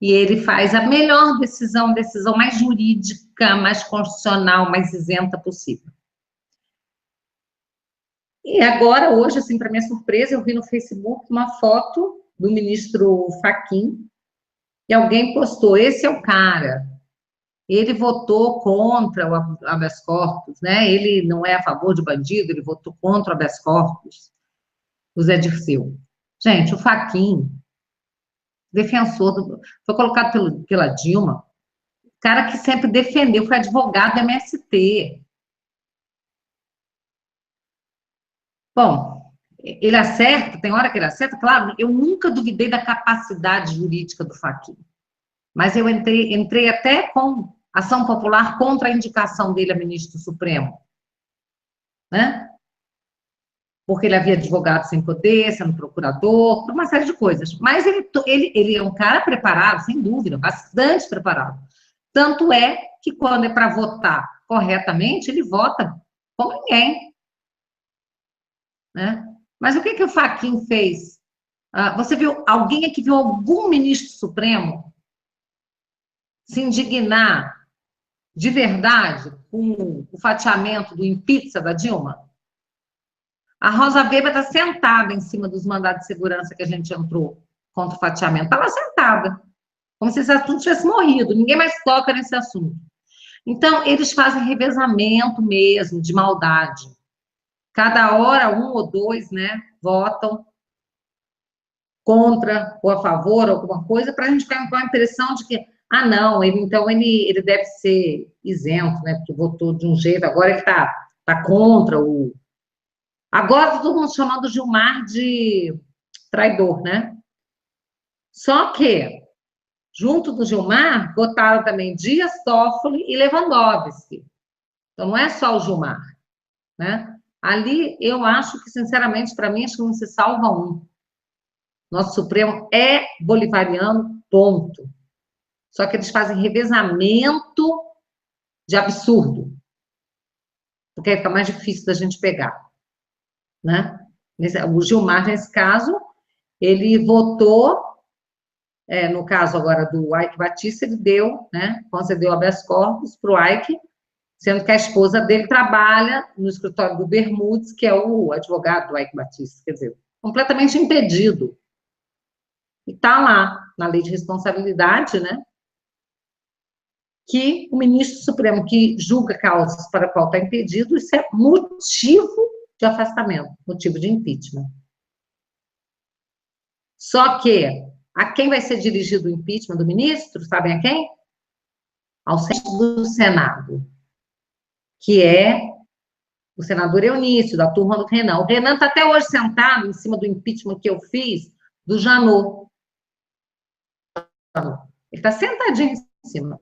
S1: e ele faz a melhor decisão mais jurídica, mais constitucional, mais isenta possível. E agora, hoje, assim, para minha surpresa, eu vi no Facebook uma foto do ministro Fachin, e alguém postou, esse é o cara, ele votou contra o habeas corpus, né? Ele não é a favor de bandido, ele votou contra o habeas corpus, o Zé Dirceu. Gente, o Fachin, defensor, foi colocado pela Dilma, cara que sempre defendeu, foi advogado do MST. Bom, ele acerta, tem hora que ele acerta, claro, eu nunca duvidei da capacidade jurídica do Fachin, mas eu entrei até com ação popular contra a indicação dele a ministro do Supremo, né? Porque ele havia advogado sem poder, sendo procurador, por uma série de coisas. Mas ele é um cara preparado, sem dúvida, bastante preparado. Tanto é que quando é para votar corretamente, ele vota como ninguém, né? Mas o que o Fachin fez? Você viu, alguém aqui viu algum ministro supremo se indignar de verdade com o fatiamento do impeachment da Dilma? A Rosa Weber está sentada em cima dos mandados de segurança que a gente entrou contra o fatiamento. Está lá sentada, como se esse assunto tivesse morrido. Ninguém mais toca nesse assunto. Então, eles fazem revezamento mesmo, de maldade. Cada hora, um ou dois, né, votam contra ou a favor, alguma coisa, para a gente ficar com a impressão de que, não, ele deve ser isento, né, porque votou de um jeito, agora ele está contra o... Agora todo mundo chamando o Gilmar de traidor, né? Só que, junto do Gilmar, votaram também Dias Toffoli e Lewandowski. Então, não é só o Gilmar, né? Ali, eu acho que, sinceramente, para mim, acho que não se salva um. Nosso Supremo é bolivariano, ponto. Só que eles fazem revezamento de absurdo. Porque aí fica mais difícil da gente pegar, né? O Gilmar, nesse caso, ele votou, no caso agora do Eike Batista, ele deu, né, concedeu habeas corpus para o Eike, sendo que a esposa dele trabalha no escritório do Bermudes, que é o advogado do Eike Batista, quer dizer, completamente impedido. E está lá, na lei de responsabilidade, né, que o ministro supremo que julga causas para a qual está impedido, isso é motivo de afastamento, motivo de impeachment. Só que, a quem vai ser dirigido o impeachment do ministro, sabem a quem? Ao centro do Senado, que é o senador Eunício, da turma do Renan. O Renan está até hoje sentado em cima do impeachment que eu fiz, do Janot. Ele está sentadinho em cima.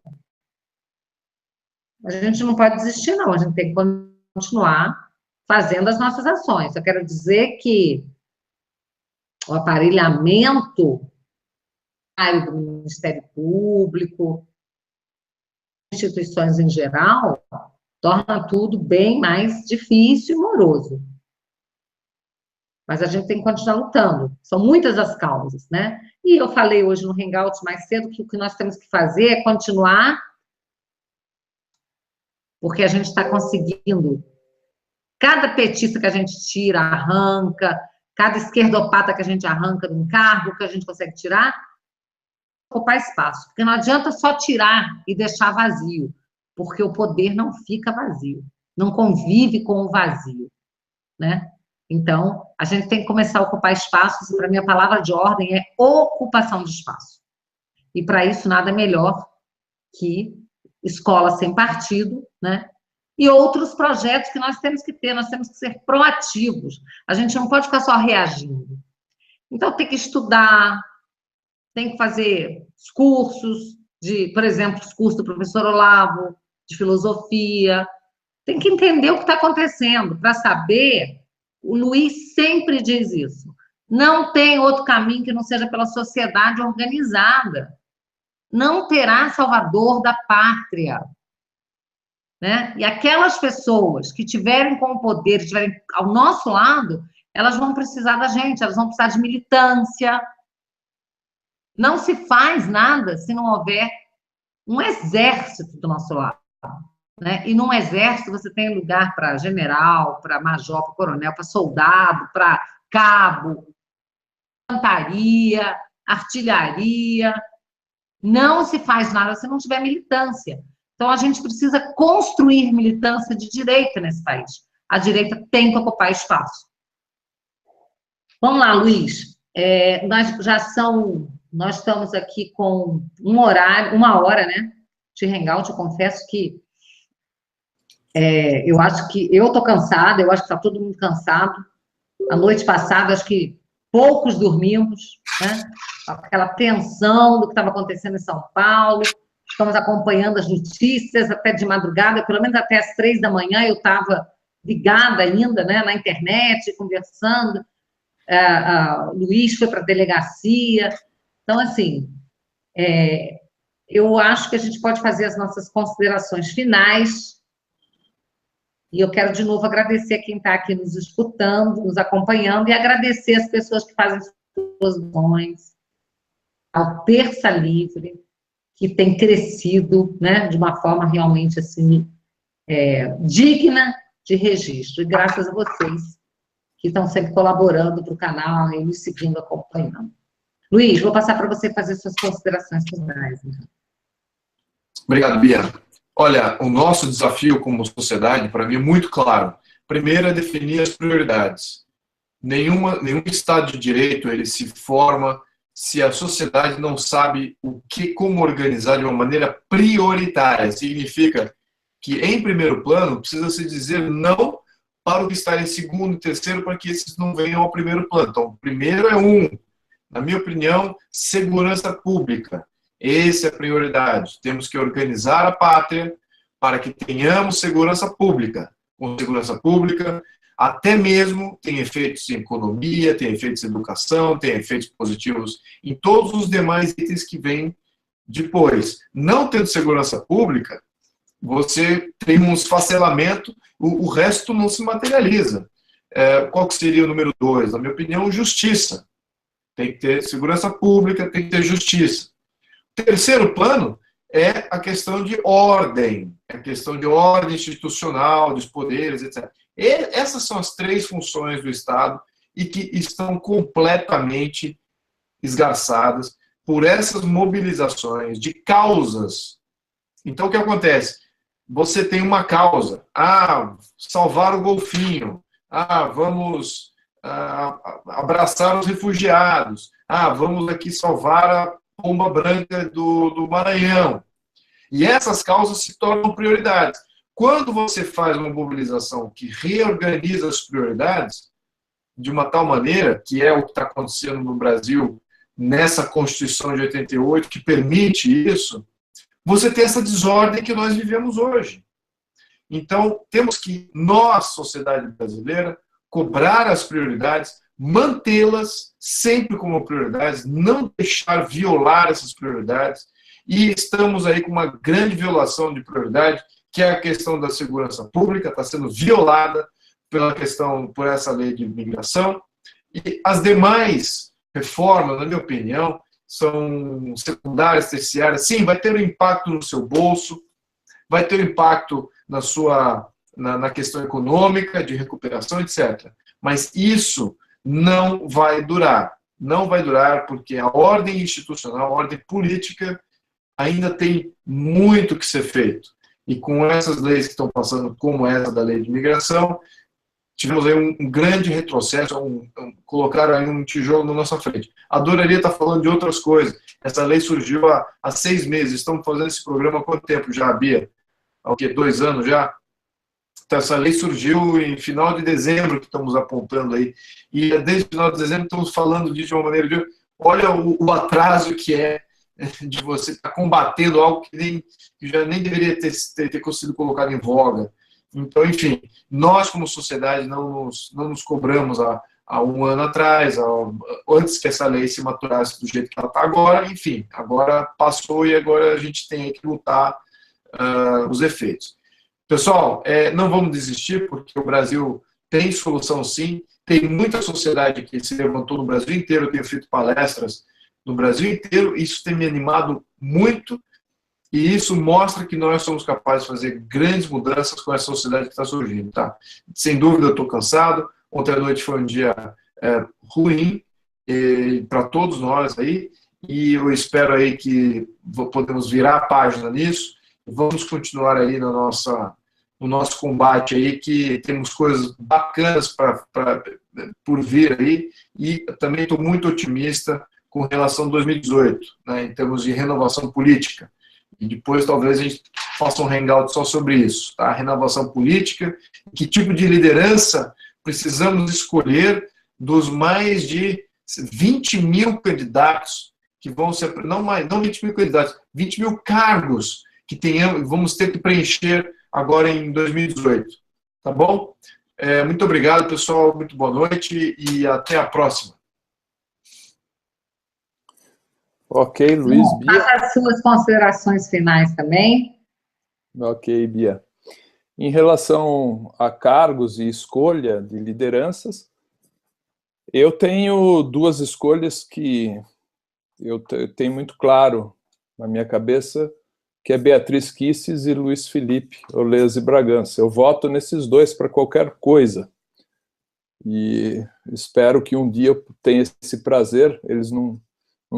S1: A gente não pode desistir, não. A gente tem que continuar fazendo as nossas ações. Eu quero dizer que o aparelhamento do Ministério Público, instituições em geral, torna tudo bem mais difícil e moroso. Mas a gente tem que continuar lutando. São muitas as causas, né? E eu falei hoje no Hangout mais cedo que o que nós temos que fazer é continuar, porque a gente está conseguindo. Cada petista que a gente tira, arranca, cada esquerdopata que a gente arranca de um cargo que a gente consegue tirar, ocupar espaço. Porque não adianta só tirar e deixar vazio, porque o poder não fica vazio, não convive com o vazio, né? Então, a gente tem que começar a ocupar espaços, e para mim a palavra de ordem é ocupação de espaço. E para isso nada melhor que escola sem partido, né? E outros projetos que nós temos que ter, nós temos que ser proativos. A gente não pode ficar só reagindo. Então, tem que estudar, tem que fazer os cursos, por exemplo, os cursos do professor Olavo, de filosofia. Tem que entender o que está acontecendo, para saber. O Luiz sempre diz isso. Não tem outro caminho que não seja pela sociedade organizada. Não terá salvador da pátria. Né? E aquelas pessoas que tiverem com o poder, que estiverem ao nosso lado, elas vão precisar da gente, elas vão precisar de militância. Não se faz nada se não houver um exército do nosso lado. Né? E num exército você tem lugar para general, para major, para coronel, para soldado, para cabo, infantaria, artilharia. Não se faz nada se não tiver militância. Então, a gente precisa construir militância de direita nesse país. A direita tem que ocupar espaço. Vamos lá, Luiz. Nós estamos aqui com uma hora, né, de hangout. Eu confesso que eu acho que eu estou cansada, eu acho que está todo mundo cansado. A noite passada, acho que poucos dormimos, né? Aquela tensão do que estava acontecendo em São Paulo. Estamos acompanhando as notícias até de madrugada, pelo menos até as 3 da manhã eu estava ligada ainda, né, na internet, conversando. O Luiz foi para a delegacia. Então, assim, eu acho que a gente pode fazer as nossas considerações finais. E eu quero, de novo, agradecer a quem está aqui nos escutando, nos acompanhando, e agradecer as pessoas que fazem suas doações, ao Terça Livre, que tem crescido, né, de uma forma realmente, assim, digna de registro. E graças a vocês, que estão sempre colaborando para o canal e nos seguindo, acompanhando. Luiz, vou passar para você fazer suas considerações finais.
S2: Obrigado, Bia. Olha, o nosso desafio como sociedade, para mim, é muito claro. Primeiro é definir as prioridades. Nenhum Estado de Direito ele se forma se a sociedade não sabe como organizar de uma maneira prioritária. Significa que, em primeiro plano, precisa se dizer não para o que está em segundo e terceiro, para que esses não venham ao primeiro plano. Então, o primeiro na minha opinião, segurança pública. Essa é a prioridade. Temos que organizar a pátria para que tenhamos segurança pública. Com segurança pública, até mesmo tem efeitos em economia, tem efeitos em educação, tem efeitos positivos em todos os demais itens que vêm depois. Não tendo segurança pública, você tem um esfacelamento, o resto não se materializa. Qual que seria o número 2? Na minha opinião, justiça. Tem que ter segurança pública, tem que ter justiça. O terceiro plano é a questão de ordem, a questão de ordem institucional, dos poderes, etc. Essas são as 3 funções do Estado e que estão completamente esgarçadas por essas mobilizações de causas. Então, o que acontece? Você tem uma causa. Salvar o golfinho. Vamos abraçar os refugiados. Vamos aqui salvar a pomba branca do Maranhão. E essas causas se tornam prioridades. Quando você faz uma mobilização que reorganiza as prioridades, de uma tal maneira, que é o que está acontecendo no Brasil, nessa Constituição de 88, que permite isso, você tem essa desordem que nós vivemos hoje. Então, temos que, nós, sociedade brasileira, cobrar as prioridades, mantê-las sempre como prioridades, não deixar violar essas prioridades E estamos aí com uma grande violação de prioridade, que é a questão da segurança pública, está sendo violada por essa lei de imigração. E as demais reformas, na minha opinião, são secundárias, terciárias. Sim, vai ter um impacto no seu bolso, vai ter um impacto na questão econômica, de recuperação, etc. Mas isso não vai durar. Não vai durar porque a ordem institucional, a ordem política, ainda tem muito que ser feito. E com essas leis que estão passando, como essa da lei de imigração, tivemos aí um grande retrocesso, colocaram aí um tijolo na nossa frente. Adoraria estar falando de outras coisas. Essa lei surgiu há 6 meses. Estamos fazendo esse programa há quanto tempo já, Bia? Há o quê? 2 anos já? Então, essa lei surgiu em final de dezembro, que estamos apontando aí. E desde o final de dezembro estamos falando de uma maneira de... Olha o atraso que é de você estar combatendo algo que já nem deveria ter sido colocado em voga. Então, enfim, nós como sociedade não nos cobramos há 1 ano atrás, antes que essa lei se maturasse do jeito que ela está agora. Enfim, agora passou e agora a gente tem que lutar os efeitos. Pessoal, não vamos desistir, porque o Brasil tem solução sim, tem muita sociedade que se levantou no Brasil inteiro, eu tenho feito palestras no Brasil inteiro, isso tem me animado muito, e isso mostra que nós somos capazes de fazer grandes mudanças com essa sociedade que está surgindo. Tá? Sem dúvida eu estou cansado, ontem à noite foi um dia ruim para todos nós aí, e eu espero aí que podemos virar a página nisso, vamos continuar aí no nosso combate aí, que temos coisas bacanas por vir aí, e também estou muito otimista com relação a 2018, né, em termos de renovação política. E depois talvez a gente faça um hangout só sobre isso, tá? Renovação política, que tipo de liderança precisamos escolher dos mais de 20 mil candidatos que vão ser, não 20 mil candidatos, 20 mil cargos que vamos ter que preencher agora em 2018. Tá bom? Muito obrigado, pessoal. Muito boa noite e até a próxima.
S3: Ok, Luiz. Bia.
S1: Faça as suas considerações finais também.
S3: Ok, Bia. Em relação a cargos e escolha de lideranças, eu tenho 2 escolhas que eu tenho muito claro na minha cabeça, que é Beatriz Kisses e Luiz Felipe Olese Bragança. Eu voto nesses 2 para qualquer coisa. E espero que um dia eu tenha esse prazer. Eles não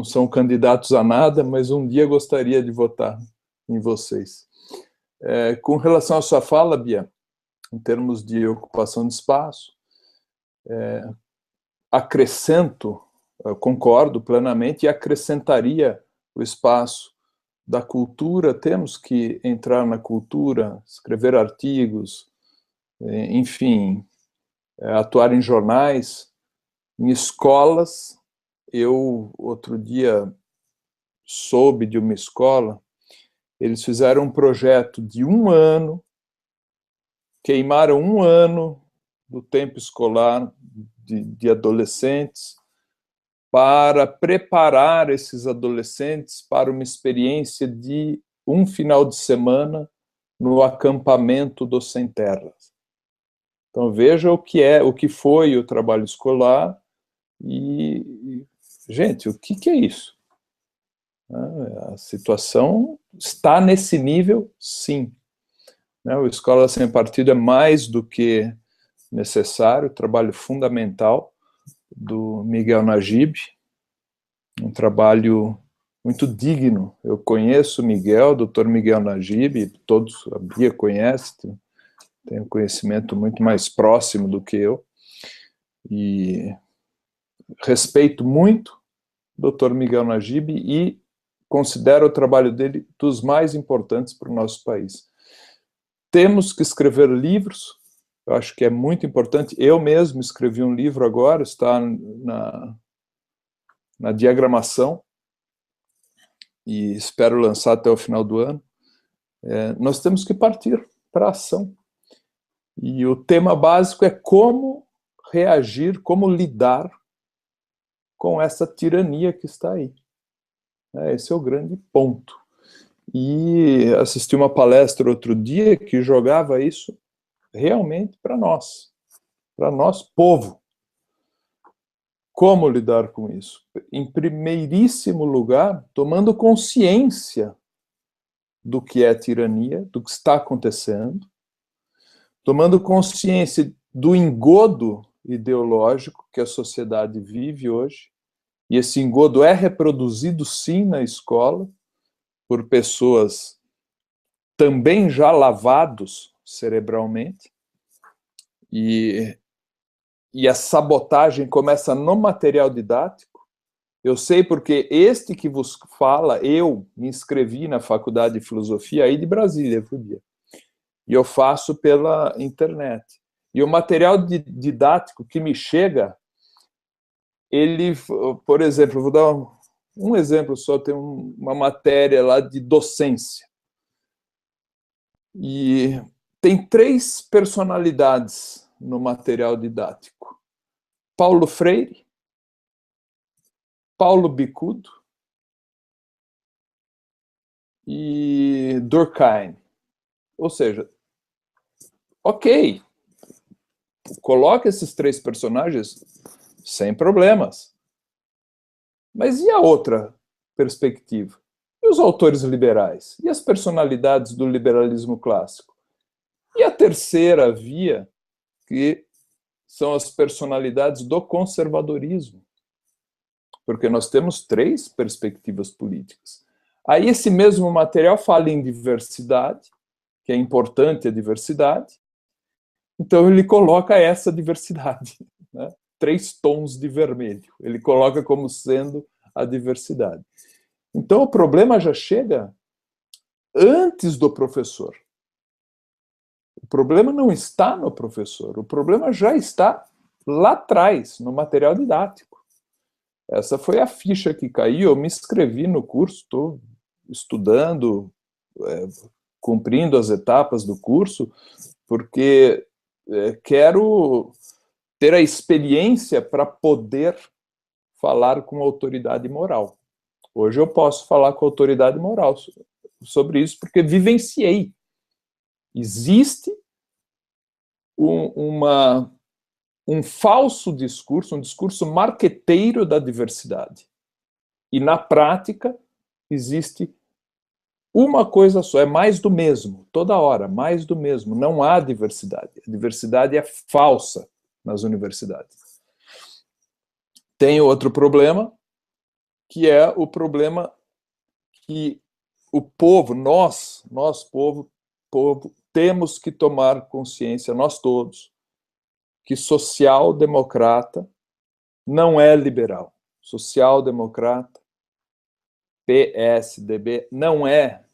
S3: são candidatos a nada, mas um dia gostaria de votar em vocês. Com relação à sua fala, Bia, em termos de ocupação de espaço, concordo plenamente, e acrescentaria o espaço da cultura. Temos que entrar na cultura, escrever artigos, enfim, atuar em jornais, em escolas. Eu, outro dia, soube de uma escola, eles fizeram um projeto de 1 ano, queimaram 1 ano do tempo escolar de adolescentes para preparar esses adolescentes para uma experiência de um final de semana no acampamento dos Sem Terras. Então veja o que foi o trabalho escolar e gente, o que é isso? A situação está nesse nível, sim. O Escola Sem Partido é mais do que necessário, trabalho fundamental do Miguel Najib, um trabalho muito digno. Eu conheço o Miguel, doutor Miguel Najib, todos, a Bia conhece, tem um conhecimento muito mais próximo do que eu, e respeito muito o doutor Miguel Najib e considero o trabalho dele dos mais importantes para o nosso país. Temos que escrever livros, eu acho que é muito importante. Eu mesmo escrevi um livro agora, está na diagramação, e espero lançar até o final do ano. Nós temos que partir para a ação. E o tema básico é como reagir, como lidar com essa tirania que está aí. Esse é o grande ponto. e assisti uma palestra outro dia que jogava isso realmente para nós, povo. Como lidar com isso? Em primeiríssimo lugar, tomando consciência do que é tirania, do que está acontecendo, tomando consciência do engodo ideológico que a sociedade vive hoje, e esse engodo é reproduzido sim na escola, por pessoas também já lavados cerebralmente, e a sabotagem começa no material didático. Eu sei porque este que vos fala, eu me inscrevi na Faculdade de Filosofia aí de Brasília, e eu faço pela internet. E o material didático que me chega, ele, por exemplo, vou dar um exemplo só, tem uma matéria lá de docência. E tem 3 personalidades no material didático: Paulo Freire, Paulo Bicudo e Durkheim. Ou seja, ok, coloca esses 3 personagens sem problemas. Mas e a outra perspectiva? E os autores liberais? E as personalidades do liberalismo clássico? E a terceira via, que são as personalidades do conservadorismo? Porque nós temos 3 perspectivas políticas. Aí esse mesmo material fala em diversidade, que é importante a diversidade, então ele coloca essa diversidade, né? 3 tons de vermelho, ele coloca como sendo a diversidade. Então o problema já chega antes do professor. O problema não está no professor, o problema já está lá atrás, no material didático. Essa foi a ficha que caiu, eu me inscrevi no curso, estou estudando, cumprindo as etapas do curso, porque quero ter a experiência para poder falar com autoridade moral. Hoje eu posso falar com autoridade moral sobre isso, porque vivenciei. Existe um falso discurso, um discurso marqueteiro da diversidade. E na prática existe uma coisa só, é mais do mesmo, toda hora, mais do mesmo. Não há diversidade. A diversidade é falsa nas universidades. Tem outro problema, que é o problema que o povo, nós povo, temos que tomar consciência, nós todos, que social-democrata não é liberal. Social-democrata, PSDB, não é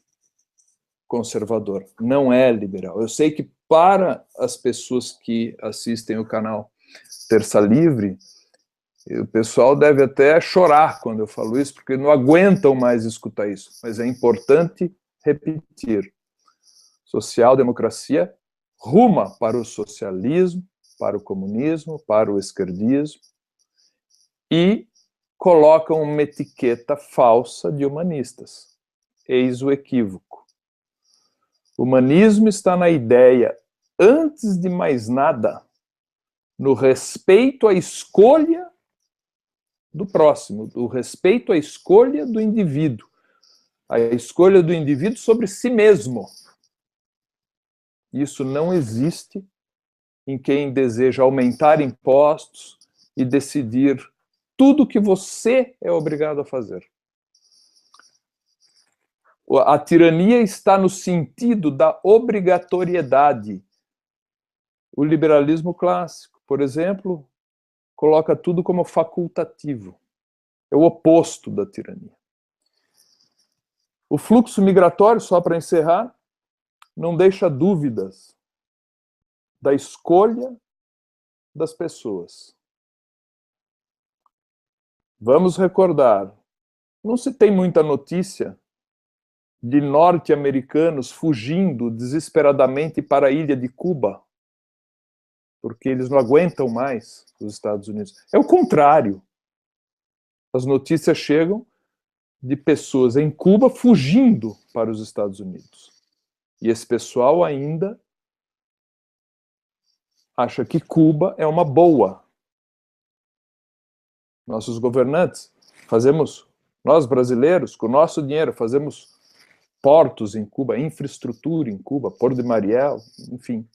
S3: conservador, não é liberal. Eu sei que para as pessoas que assistem o canal Terça Livre, o pessoal deve até chorar quando eu falo isso, porque não aguentam mais escutar isso. Mas é importante repetir. Social-democracia ruma para o socialismo, para o comunismo, para o esquerdismo, e colocam uma etiqueta falsa de humanistas. Eis o equívoco. O humanismo está na ideia, antes de mais nada, no respeito à escolha do próximo, do respeito à escolha do indivíduo, a escolha do indivíduo sobre si mesmo. Isso não existe em quem deseja aumentar impostos e decidir tudo que você é obrigado a fazer. A tirania está no sentido da obrigatoriedade. O liberalismo clássico, por exemplo, coloca tudo como facultativo. É o oposto da tirania. O fluxo migratório, só para encerrar, não deixa dúvidas da escolha das pessoas. Vamos recordar, não se tem muita notícia de norte-americanos fugindo desesperadamente para a ilha de Cuba, porque eles não aguentam mais os Estados Unidos. É o contrário. As notícias chegam de pessoas em Cuba fugindo para os Estados Unidos. E esse pessoal ainda acha que Cuba é uma boa. Nossos governantes nós brasileiros, com o nosso dinheiro, fazemos portos em Cuba, infraestrutura em Cuba, Porto de Mariel, enfim.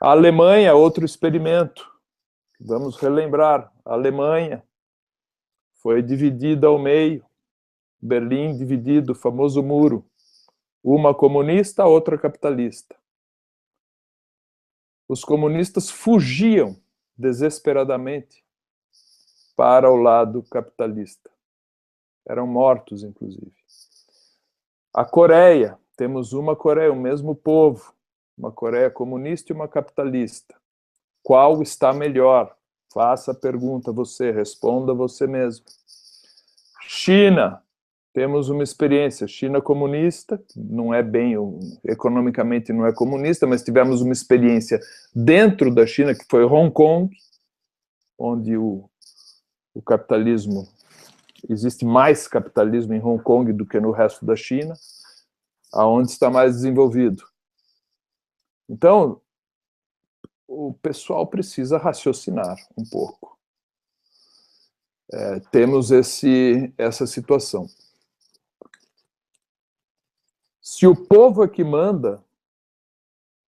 S3: A Alemanha, outro experimento. Vamos relembrar, a Alemanha foi dividida ao meio, Berlim dividido, o famoso muro, uma comunista, a outra capitalista. Os comunistas fugiam desesperadamente para o lado capitalista. Eram mortos, inclusive. A Coreia, temos uma Coreia, o mesmo povo, uma Coreia comunista e uma capitalista. Qual está melhor? Faça a pergunta você, responda você mesmo. China, temos uma experiência, China comunista, não é bem, economicamente não é comunista, mas tivemos uma experiência dentro da China, que foi Hong Kong, onde o capitalismo, existe mais capitalismo em Hong Kong do que no resto da China, aonde está mais desenvolvido. Então, o pessoal precisa raciocinar um pouco. Temos essa situação. Se o povo é que manda,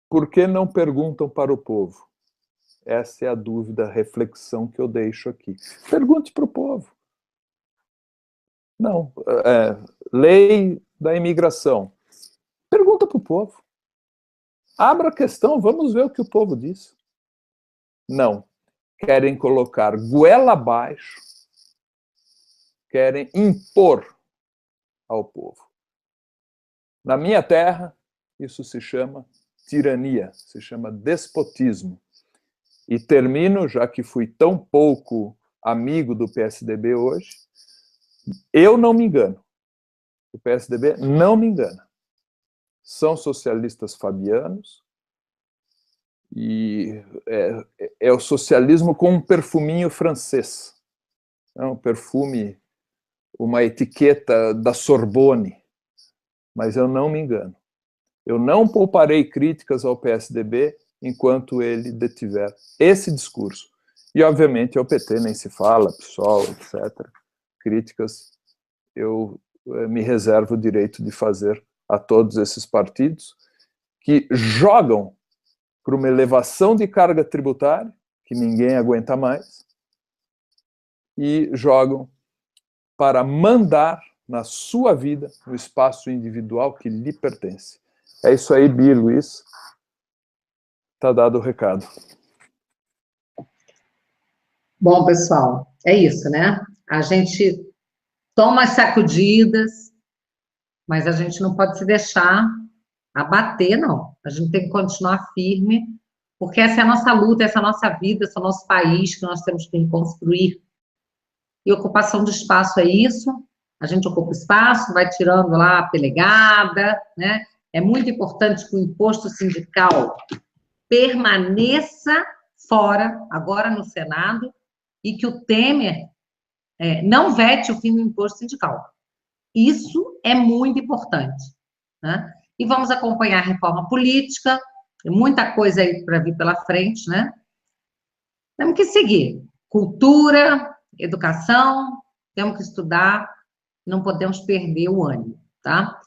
S3: por que não perguntam para o povo? Essa é a dúvida, a reflexão que eu deixo aqui. Pergunte para o povo. Não, lei da imigração. Pergunta para o povo. Abra a questão, vamos ver o que o povo diz. Não. Querem colocar goela abaixo, querem impor ao povo. Na minha terra, isso se chama tirania, se chama despotismo. E termino, já que fui tão pouco amigo do PSDB hoje, eu não me engano. O PSDB não me engana. São socialistas fabianos e é o socialismo com um perfuminho francês. É um perfume, uma etiqueta da Sorbonne. Mas eu não me engano. Eu não pouparei críticas ao PSDB enquanto ele detiver esse discurso. E, obviamente, ao PT nem se fala, PSOL, etc. Críticas eu me reservo o direito de fazer a todos esses partidos que jogam para uma elevação de carga tributária, que ninguém aguenta mais, e jogam para mandar na sua vida, no espaço individual que lhe pertence. É isso aí, Bia e Luiz. Está dado o recado.
S1: Bom, pessoal, é isso, né? A gente toma as sacudidas, mas a gente não pode se deixar abater, não. A gente tem que continuar firme, porque essa é a nossa luta, essa é a nossa vida, esse é o nosso país que nós temos que construir. E ocupação de espaço é isso. A gente ocupa espaço, vai tirando lá a pelegada, né? É muito importante que o imposto sindical permaneça fora, agora no Senado, e que o Temer não vete o fim do imposto sindical. Isso é muito importante, né? E vamos acompanhar a reforma política, tem muita coisa aí para vir pela frente, né? Temos que seguir. Cultura, educação, temos que estudar, não podemos perder o ânimo, tá?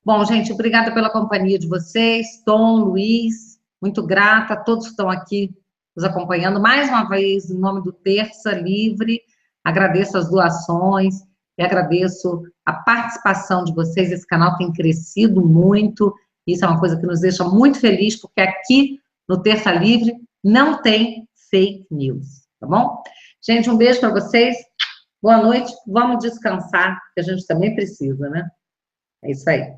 S1: Bom, gente, obrigada pela companhia de vocês, Tom, Luiz, muito grata a todos que estão aqui nos acompanhando. Mais uma vez, em nome do Terça Livre, agradeço as doações e agradeço a participação de vocês. Esse canal tem crescido muito, isso é uma coisa que nos deixa muito feliz, porque aqui no Terça Livre não tem fake news, tá bom? Gente, um beijo para vocês, boa noite, vamos descansar, que a gente também precisa, né? É isso aí.